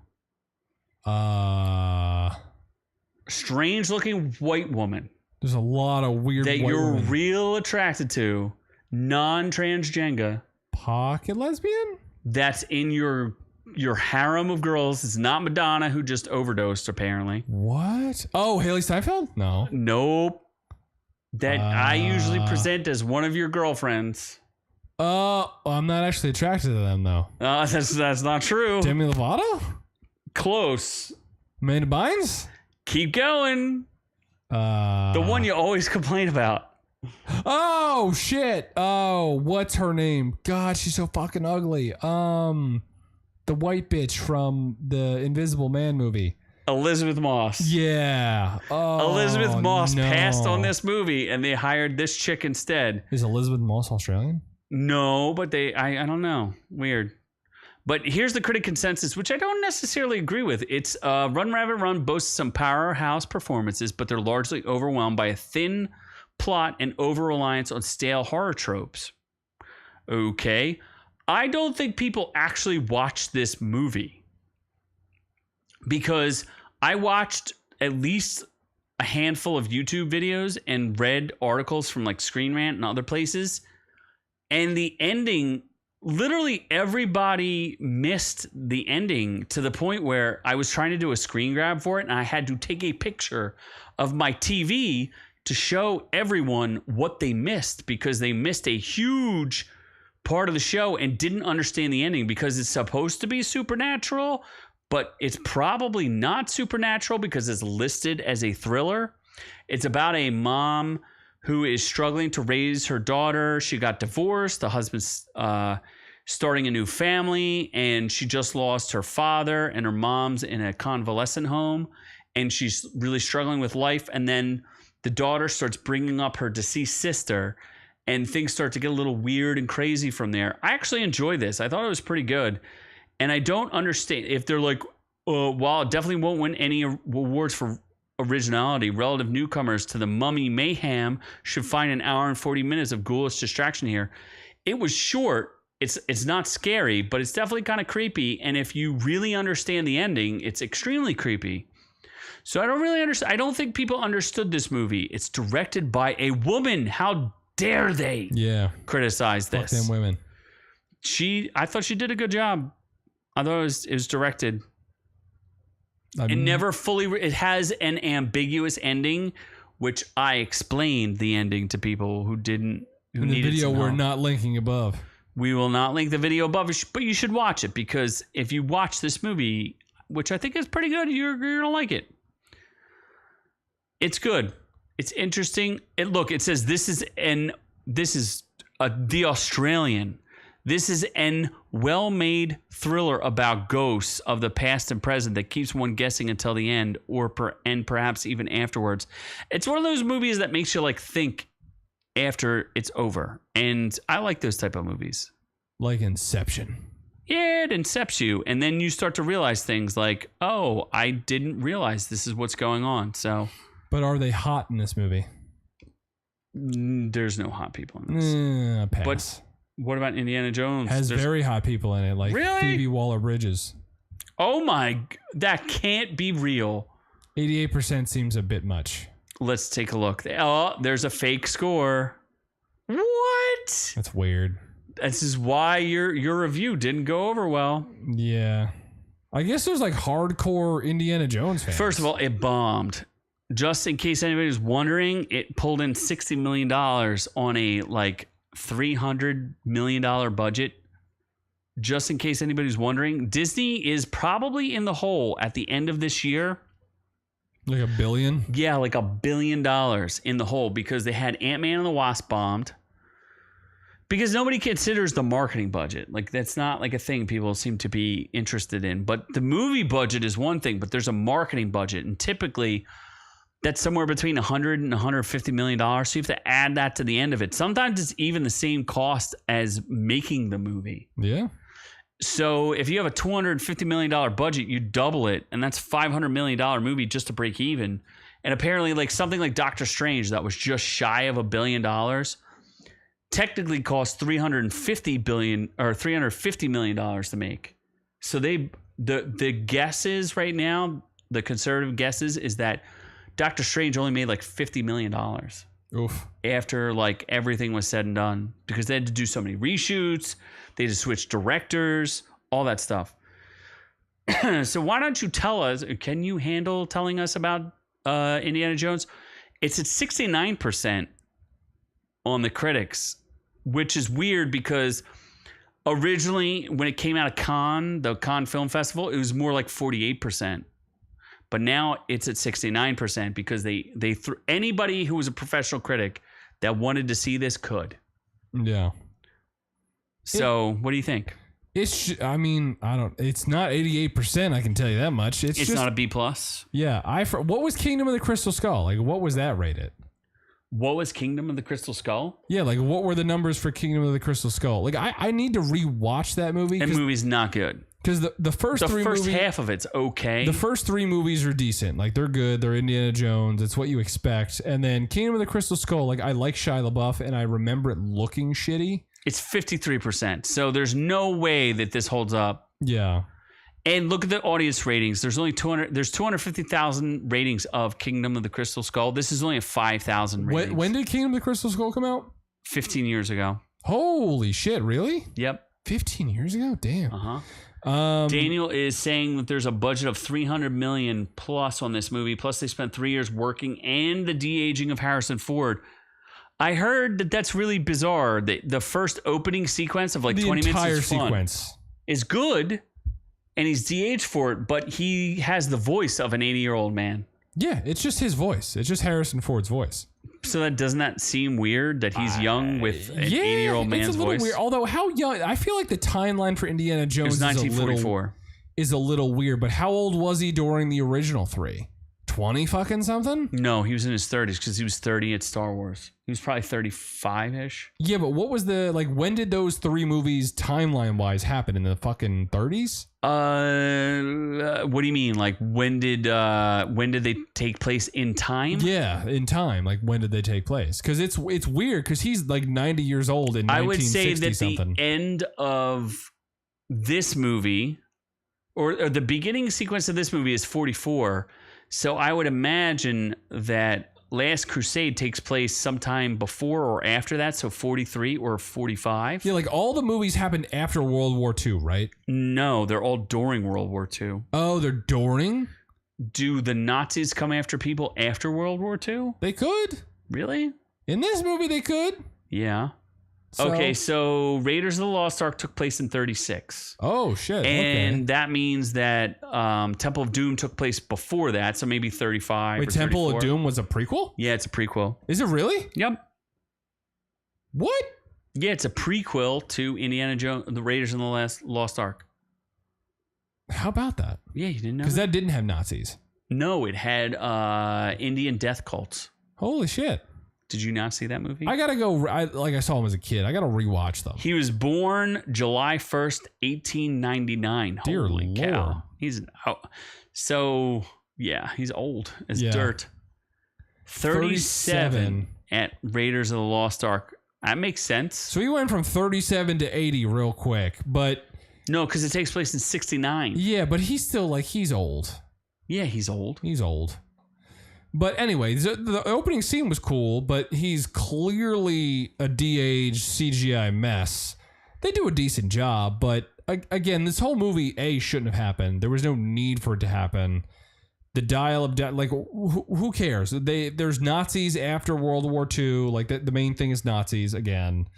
Speaker 2: Strange looking white woman.
Speaker 1: There's a lot of weird
Speaker 2: that you're
Speaker 1: women.
Speaker 2: real attracted to, non-transgender.
Speaker 1: Pocket lesbian?
Speaker 2: That's in your harem of girls. It's not Madonna, who just overdosed, apparently.
Speaker 1: What? Oh, Haley Steinfeld? No.
Speaker 2: Nope. That I usually present as one of your girlfriends.
Speaker 1: I'm not actually attracted to them, though.
Speaker 2: That's not true.
Speaker 1: Demi Lovato?
Speaker 2: Close.
Speaker 1: Amanda Bynes?
Speaker 2: Keep going. The one you always complain about.
Speaker 1: Oh, shit. Oh, what's her name? God, she's so fucking ugly. The white bitch from the Invisible Man movie.
Speaker 2: Elizabeth Moss.
Speaker 1: Yeah. Oh,
Speaker 2: Elizabeth Moss passed on this movie and they hired this chick instead.
Speaker 1: Is Elizabeth Moss Australian?
Speaker 2: No, but I don't know. Weird. But here's the critic consensus, which I don't necessarily agree with. It's Run Rabbit Run boasts some powerhouse performances, but they're largely overwhelmed by a thin plot and over-reliance on stale horror tropes. Okay. I don't think people actually watch this movie because I watched at least a handful of YouTube videos and read articles from like Screen Rant and other places. And the ending literally everybody missed the ending to the point where I was trying to do a screen grab for it, and I had to take a picture of my TV to show everyone what they missed, because they missed a huge part of the show and didn't understand the ending, because it's supposed to be supernatural, but it's probably not supernatural because it's listed as a thriller. It's about a mom who is struggling to raise her daughter. She got divorced. The husband's starting a new family, and she just lost her father, and her mom's in a convalescent home, and she's really struggling with life. And then the daughter starts bringing up her deceased sister, and things start to get a little weird and crazy from there. I actually enjoyed this. I thought it was pretty good. And I don't understand if they're like, while it definitely won't win any awards for originality, relative newcomers to the Mummy mayhem should find an hour and 40 minutes of ghoulish distraction here. It was short. It's not scary, but it's definitely kind of creepy. And if you really understand the ending, it's extremely creepy. So I don't really understand. I don't think people understood this movie. It's directed by a woman. How dare they criticize this?
Speaker 1: Fuck them women.
Speaker 2: I thought she did a good job. I thought it was directed. It has an ambiguous ending, which I explained the ending to people who didn't.
Speaker 1: In the video we're not linking above.
Speaker 2: We will not link the video above, but you should watch it, because if you watch this movie, which I think is pretty good, you're gonna like it. It's good. It's interesting. It says this is The Australian. This is an well-made thriller about ghosts of the past and present that keeps one guessing until the end, and perhaps even afterwards. It's one of those movies that makes you like think after it's over, and I like those type of movies.
Speaker 1: Like Inception.
Speaker 2: Yeah, it incepts you, and then you start to realize things like, oh, I didn't realize this is what's going on. So,
Speaker 1: but are they hot in this movie?
Speaker 2: There's no hot people in this.
Speaker 1: Pass.
Speaker 2: But what about Indiana Jones?
Speaker 1: There's very hot people in it, like
Speaker 2: really?
Speaker 1: Phoebe Waller-Bridges.
Speaker 2: Oh my, that can't be real.
Speaker 1: 88% seems a bit much.
Speaker 2: Let's take a look. Oh, there's a fake score. What?
Speaker 1: That's weird.
Speaker 2: This is why your review didn't go over well.
Speaker 1: Yeah. I guess there's like hardcore Indiana Jones fans.
Speaker 2: First of all, it bombed. Just in case anybody was wondering, it pulled in $60 million on a like $300 million budget. Just in case anybody's wondering, Disney is probably in the hole at the end of this year.
Speaker 1: Like $1 billion?
Speaker 2: Yeah, like $1 billion in the hole, because they had Ant-Man and the Wasp bombed. Because nobody considers the marketing budget. Like, that's not like a thing people seem to be interested in. But the movie budget is one thing, but there's a marketing budget. And typically, that's somewhere between $100 and $150 million. So you have to add that to the end of it. Sometimes it's even the same cost as making the movie.
Speaker 1: Yeah.
Speaker 2: So if you have a $250 million budget, you double it. And that's $500 million movie just to break even. And apparently, like something like Doctor Strange that was just shy of $1 billion technically cost $350 million to make. So the guesses right now, the conservative guesses, is that Doctor Strange only made like $50 million.
Speaker 1: Oof.
Speaker 2: After like everything was said and done, because they had to do so many reshoots, they had to switch directors, all that stuff. So why don't you tell us? Can you handle telling us about Indiana Jones? It's at 69% on the critics, which is weird because originally when it came out of Cannes, the Cannes Film Festival, it was more like 48%. But now it's at 69% because they anybody who was a professional critic that wanted to see this could.
Speaker 1: Yeah.
Speaker 2: So what do you think?
Speaker 1: It's not 88%. I can tell you that much. It's just
Speaker 2: not a B+.
Speaker 1: Yeah. What was Kingdom of the Crystal Skull? Like, what was that rated?
Speaker 2: What was Kingdom of the Crystal Skull?
Speaker 1: Yeah, like what were the numbers for Kingdom of the Crystal Skull? Like I need to rewatch that movie.
Speaker 2: That movie's not good.
Speaker 1: Because the first
Speaker 2: half of it's okay.
Speaker 1: The first three movies are decent. Like they're good. They're Indiana Jones. It's what you expect. And then Kingdom of the Crystal Skull, like I like Shia LaBeouf and I remember it looking shitty.
Speaker 2: It's 53%. So there's no way that this holds up.
Speaker 1: Yeah.
Speaker 2: And look at the audience ratings. There's only 250,000 ratings of Kingdom of the Crystal Skull. This is only a 5,000 ratings.
Speaker 1: When did Kingdom of the Crystal Skull come out?
Speaker 2: 15 years ago.
Speaker 1: Holy shit, really?
Speaker 2: Yep.
Speaker 1: 15 years ago? Damn.
Speaker 2: Daniel is saying that there's a budget of $300 million plus on this movie. Plus, they spent 3 years working and the de-aging of Harrison Ford. I heard that that's really bizarre. The first opening sequence of like 20 minutes is good, and he's de-aged for it, but he has the voice of an 80-year-old man.
Speaker 1: Yeah, it's just his voice. It's just Harrison Ford's voice.
Speaker 2: So doesn't that seem weird that he's young with an 80-year-old man's voice?
Speaker 1: Weird. Although how young? I feel like the timeline for Indiana Jones
Speaker 2: is 1944.
Speaker 1: Is a little weird. But how old was he during the original 3? 20 fucking something?
Speaker 2: No, he was in his 30s because he was 30 at Star Wars. He was probably 35-ish.
Speaker 1: Yeah, but what was when did those 3 movies timeline-wise happen? In the fucking 30s?
Speaker 2: What do you mean? Like when did they take place in time?
Speaker 1: Yeah, in time. Like when did they take place? Because it's weird because he's like 90 years old in 1960
Speaker 2: I would say that
Speaker 1: something.
Speaker 2: The end of this movie or the beginning sequence of this movie is 44. So I would imagine that Last Crusade takes place sometime before or after that, so 43 or 45.
Speaker 1: Yeah, like all the movies happened after World War II, right?
Speaker 2: No, they're all during World War II.
Speaker 1: Oh, they're during?
Speaker 2: Do the Nazis come after people after World War II?
Speaker 1: They could.
Speaker 2: Really?
Speaker 1: In this movie, they could.
Speaker 2: Yeah. Okay, so Raiders of the Lost Ark took place in 36.
Speaker 1: Oh, shit.
Speaker 2: And that means that Temple of Doom took place before that, so maybe 35
Speaker 1: Wait,
Speaker 2: or
Speaker 1: Temple
Speaker 2: 34.
Speaker 1: of Doom was a prequel?
Speaker 2: Yeah, it's a prequel.
Speaker 1: Is it really?
Speaker 2: Yep.
Speaker 1: What?
Speaker 2: Yeah, it's a prequel to Indiana Jones, the Raiders of the Lost Ark.
Speaker 1: How about that?
Speaker 2: Yeah, you didn't know
Speaker 1: Because that didn't have Nazis.
Speaker 2: No, it had Indian death cults.
Speaker 1: Holy shit.
Speaker 2: Did you not see that movie?
Speaker 1: I gotta go. I saw him as a kid. I gotta rewatch them.
Speaker 2: He was born July 1st, 1899.
Speaker 1: Dear
Speaker 2: Holy
Speaker 1: Lord.
Speaker 2: cow. He's so yeah, he's old as dirt. 37 at Raiders of the Lost Ark. That makes sense.
Speaker 1: So he went from 37 to 80 real quick, but
Speaker 2: no, because it takes place in 69.
Speaker 1: Yeah, but he's still he's old.
Speaker 2: Yeah, he's old.
Speaker 1: He's old. But anyway, the opening scene was cool, but he's clearly a de-aged CGI mess. They do a decent job, but again, this whole movie, shouldn't have happened. There was no need for it to happen. The dial of death, who cares? There's Nazis after World War II. The main thing is Nazis again.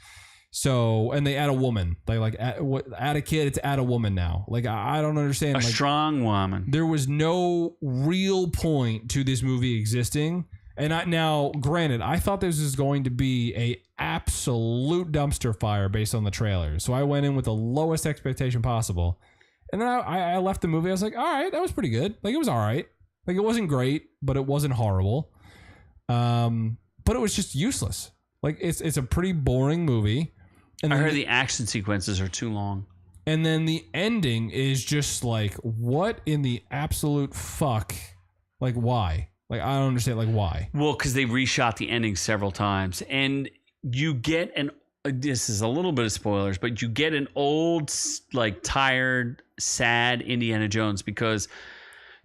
Speaker 1: So, and they add a woman. Add a kid, it's add a woman now. I don't understand.
Speaker 2: A strong woman.
Speaker 1: There was no real point to this movie existing. And now, granted, I thought this was going to be a absolute dumpster fire based on the trailers. So I went in with the lowest expectation possible. And then I left the movie. I was like, all right, that was pretty good. It was all right. It wasn't great, but it wasn't horrible. But it was just useless. It's a pretty boring movie. And
Speaker 2: I heard the action sequences are too long.
Speaker 1: And then the ending is just what in the absolute fuck? Why? I don't understand. Why?
Speaker 2: Well, because they reshot the ending several times. And you get this is a little bit of spoilers, but you get an old, tired, sad Indiana Jones. Because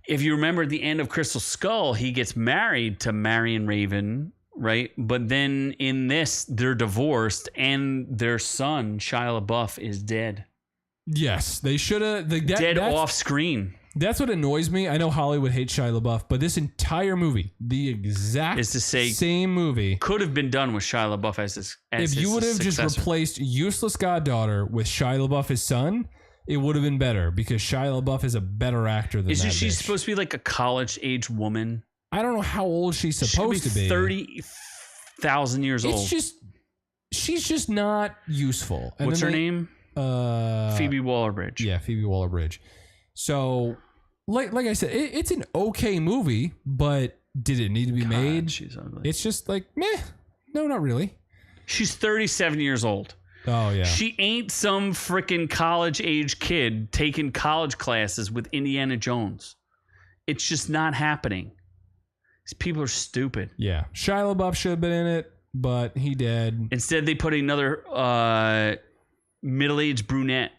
Speaker 2: if you remember at the end of Crystal Skull, he gets married to Marion Raven. Right, but then in this, they're divorced, and their son Shia LaBeouf is dead.
Speaker 1: Yes, they should have
Speaker 2: dead off screen.
Speaker 1: That's what annoys me. I know Hollywood hates Shia LaBeouf, but this entire movie, the exact same movie,
Speaker 2: could have been done with Shia LaBeouf as his.
Speaker 1: If you would have just replaced useless goddaughter with Shia LaBeouf, his son, it would have been better because Shia LaBeouf is a better actor than that.
Speaker 2: Isn't she
Speaker 1: bitch.
Speaker 2: supposed to be a college age woman?
Speaker 1: I don't know how old she's supposed to be.
Speaker 2: 30,000 years old.
Speaker 1: She's just not useful. And
Speaker 2: what's her name? Phoebe Waller-Bridge.
Speaker 1: Yeah, Phoebe Waller-Bridge. So, like I said, it's an okay movie, but did it need to be made?
Speaker 2: She's ugly.
Speaker 1: It's just meh. No, not really.
Speaker 2: She's 37 years old.
Speaker 1: Oh, yeah.
Speaker 2: She ain't some freaking college age kid taking college classes with Indiana Jones. It's just not happening. These people are stupid.
Speaker 1: Yeah. Shia LaBeouf should have been in it, but he did.
Speaker 2: Instead, they put another middle-aged brunette,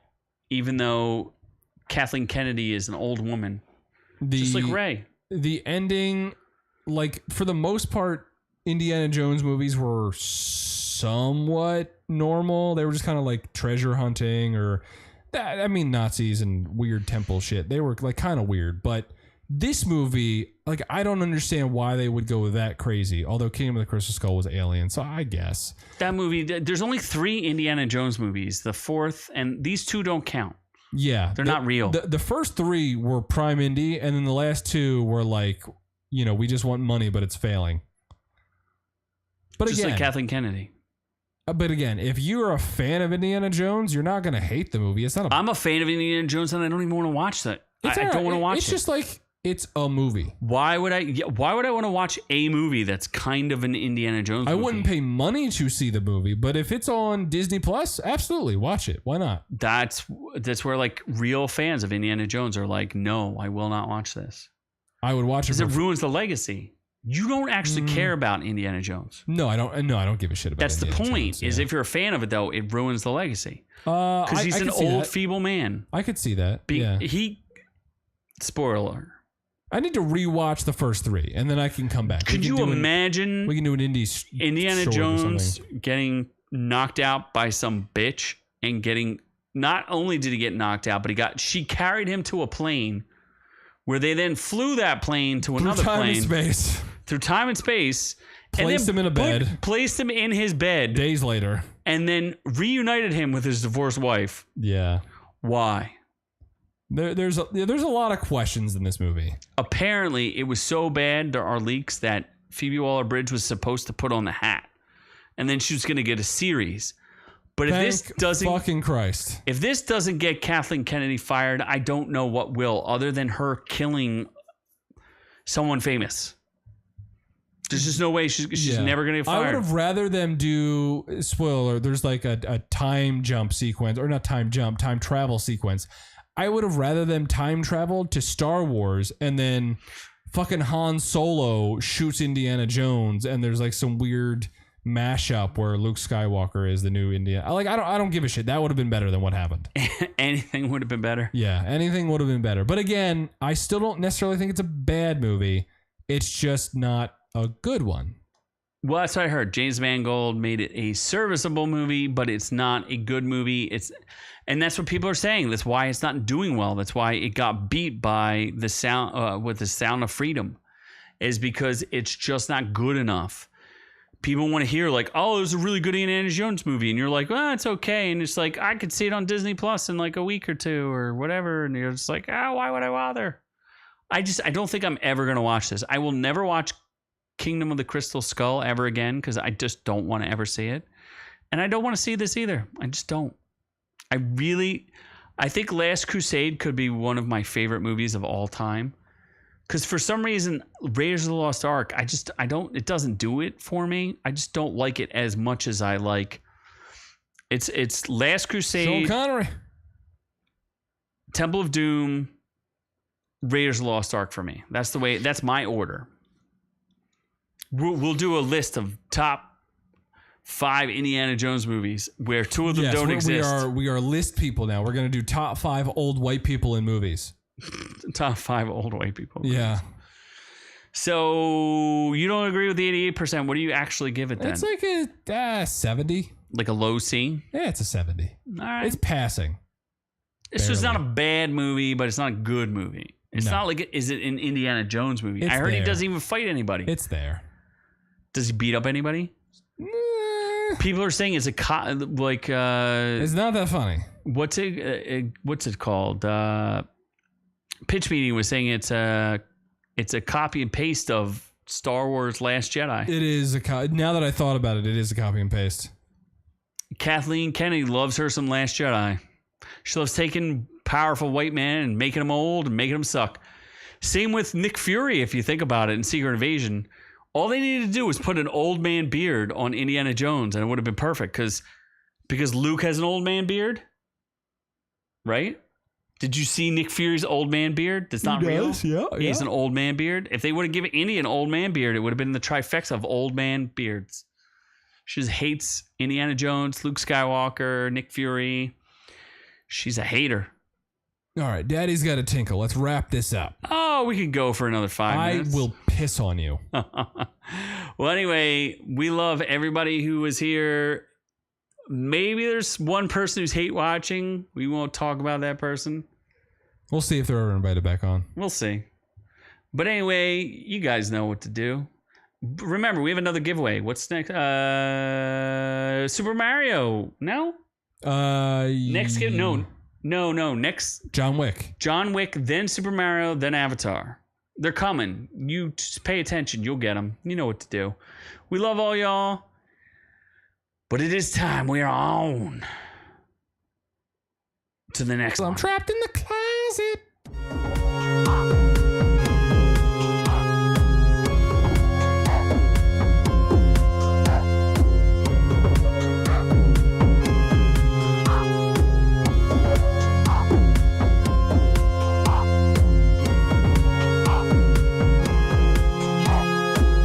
Speaker 2: even though Kathleen Kennedy is an old woman. Just like Rey.
Speaker 1: The ending, for the most part, Indiana Jones movies were somewhat normal. They were just kind of like treasure hunting or, I mean, Nazis and weird temple shit. They were like kind of weird. But this movie, like, I don't understand why they would go that crazy. Although Kingdom of the Crystal Skull was Alien, so I guess.
Speaker 2: That movie, there's only 3 Indiana Jones movies. The 4th, and these 2 don't count.
Speaker 1: Yeah.
Speaker 2: They're not real.
Speaker 1: The first 3 were prime indie, and then the last 2 were like, we just want money, but it's failing. But
Speaker 2: just like Kathleen Kennedy.
Speaker 1: But again, if you're a fan of Indiana Jones, you're not going to hate the movie. I'm
Speaker 2: a fan of Indiana Jones, and I don't even want to watch that. I don't want to watch it.
Speaker 1: It's just like, it's a movie.
Speaker 2: Why would I want to watch a movie that's kind of an Indiana Jones movie?
Speaker 1: I wouldn't pay money to see the movie, but if it's on Disney Plus, absolutely watch it. Why not?
Speaker 2: That's where like real fans of Indiana Jones are like, no, I will not watch this.
Speaker 1: I would watch it
Speaker 2: because it ruins the legacy. You don't actually care about Indiana Jones.
Speaker 1: No, I don't. No, I don't give a shit about.
Speaker 2: That's
Speaker 1: Indiana
Speaker 2: the point.
Speaker 1: Jones, yeah.
Speaker 2: Is if you're a fan of it, though, it ruins the legacy. Because he's an old, feeble man.
Speaker 1: I could see that.
Speaker 2: Spoiler.
Speaker 1: I need to rewatch the first 3, and then I can come back.
Speaker 2: Could you imagine?
Speaker 1: We can do an
Speaker 2: Indiana Jones getting knocked out by some bitch and getting. Not only did he get knocked out, but she carried him to a plane, where they then flew that plane to another plane. Through time and space.
Speaker 1: Placed him in a bed.
Speaker 2: Placed him in his bed.
Speaker 1: Days later.
Speaker 2: And then reunited him with his divorced wife.
Speaker 1: Yeah.
Speaker 2: Why?
Speaker 1: There's a lot of questions in this movie.
Speaker 2: Apparently, it was so bad, there are leaks that Phoebe Waller-Bridge was supposed to put on the hat. And then she was going to get a series. But if this doesn't get Kathleen Kennedy fired, I don't know what will, other than her killing someone famous. There's just no way she's never going to get fired.
Speaker 1: I would have rather them do, spoiler, there's like a time jump sequence, or not time jump, time travel sequence. I would have rather them time traveled to Star Wars, and then fucking Han Solo shoots Indiana Jones, and there's like some weird mashup where Luke Skywalker is the new Indiana. I don't give a shit. That would have been better than what happened.
Speaker 2: Anything would have been better.
Speaker 1: Yeah, anything would have been better. But again, I still don't necessarily think it's a bad movie. It's just not a good one.
Speaker 2: Well, that's what I heard. James Mangold made it a serviceable movie, but it's not a good movie. And that's what people are saying. That's why it's not doing well. That's why it got beat by the Sound with the Sound of Freedom, is because it's just not good enough. People want to hear like, oh, it was a really good Indiana Jones movie, and you're like, well, it's okay, and it's like, I could see it on Disney Plus in like a week or 2 or whatever, and you're just like, why would I bother? I don't think I'm ever gonna watch this. I will never watch Kingdom of the Crystal Skull ever again, because I just don't want to ever see it. And I don't want to see this either. I just don't. I think Last Crusade could be one of my favorite movies of all time. Because for some reason, Raiders of the Lost Ark, it doesn't do it for me. I just don't like it as much as I like. It's Last Crusade,
Speaker 1: Sean Connery,
Speaker 2: Temple of Doom, Raiders of the Lost Ark for me. That's my order. We'll do a list of top 5 Indiana Jones movies where 2 of them don't exist.
Speaker 1: We are list people now. We're going to do top 5 old white people in movies.
Speaker 2: Top 5 old white people.
Speaker 1: Yeah.
Speaker 2: So you don't agree with the 88%. What do you actually give it then?
Speaker 1: It's like a 70.
Speaker 2: Like a low C?
Speaker 1: Yeah, it's a 70.
Speaker 2: All right.
Speaker 1: It's passing.
Speaker 2: It's just not a bad movie, but it's not a good movie. It's not like, is it an Indiana Jones movie? I heard he doesn't even fight anybody.
Speaker 1: It's there.
Speaker 2: Does he beat up anybody? People are saying it's it's
Speaker 1: not that funny.
Speaker 2: What's it called? Pitch Meeting was saying it's a copy and paste of Star Wars Last Jedi.
Speaker 1: It is now that I thought about it, it is a copy and paste.
Speaker 2: Kathleen Kennedy loves her some Last Jedi. She loves taking powerful white men and making them old and making them suck. Same with Nick Fury, if you think about it, in Secret Invasion. All they needed to do was put an old man beard on Indiana Jones, and it would have been perfect because Luke has an old man beard, right? Did you see Nick Fury's old man beard? That's not real.
Speaker 1: Yeah.
Speaker 2: He has an old man beard. If they would have given Indy an old man beard, it would have been the trifecta of old man beards. She just hates Indiana Jones, Luke Skywalker, Nick Fury. She's a hater.
Speaker 1: All right, Daddy's got a tinkle. Let's wrap this up.
Speaker 2: Oh, we could go for another 5 minutes.
Speaker 1: I will piss on you.
Speaker 2: Well, anyway, we love everybody who was here. Maybe there's one person who's hate watching. We won't talk about that person.
Speaker 1: We'll see if they're ever invited back on.
Speaker 2: We'll see. But anyway, you guys know what to do. Remember, we have another giveaway. What's next? Super Mario. No? Next game? No. Next.
Speaker 1: John Wick.
Speaker 2: John Wick, then Super Mario, then Avatar. They're coming. You just pay attention. You'll get them. You know what to do. We love all y'all. But it is time. We are on to the next one.
Speaker 1: I'm trapped in the closet.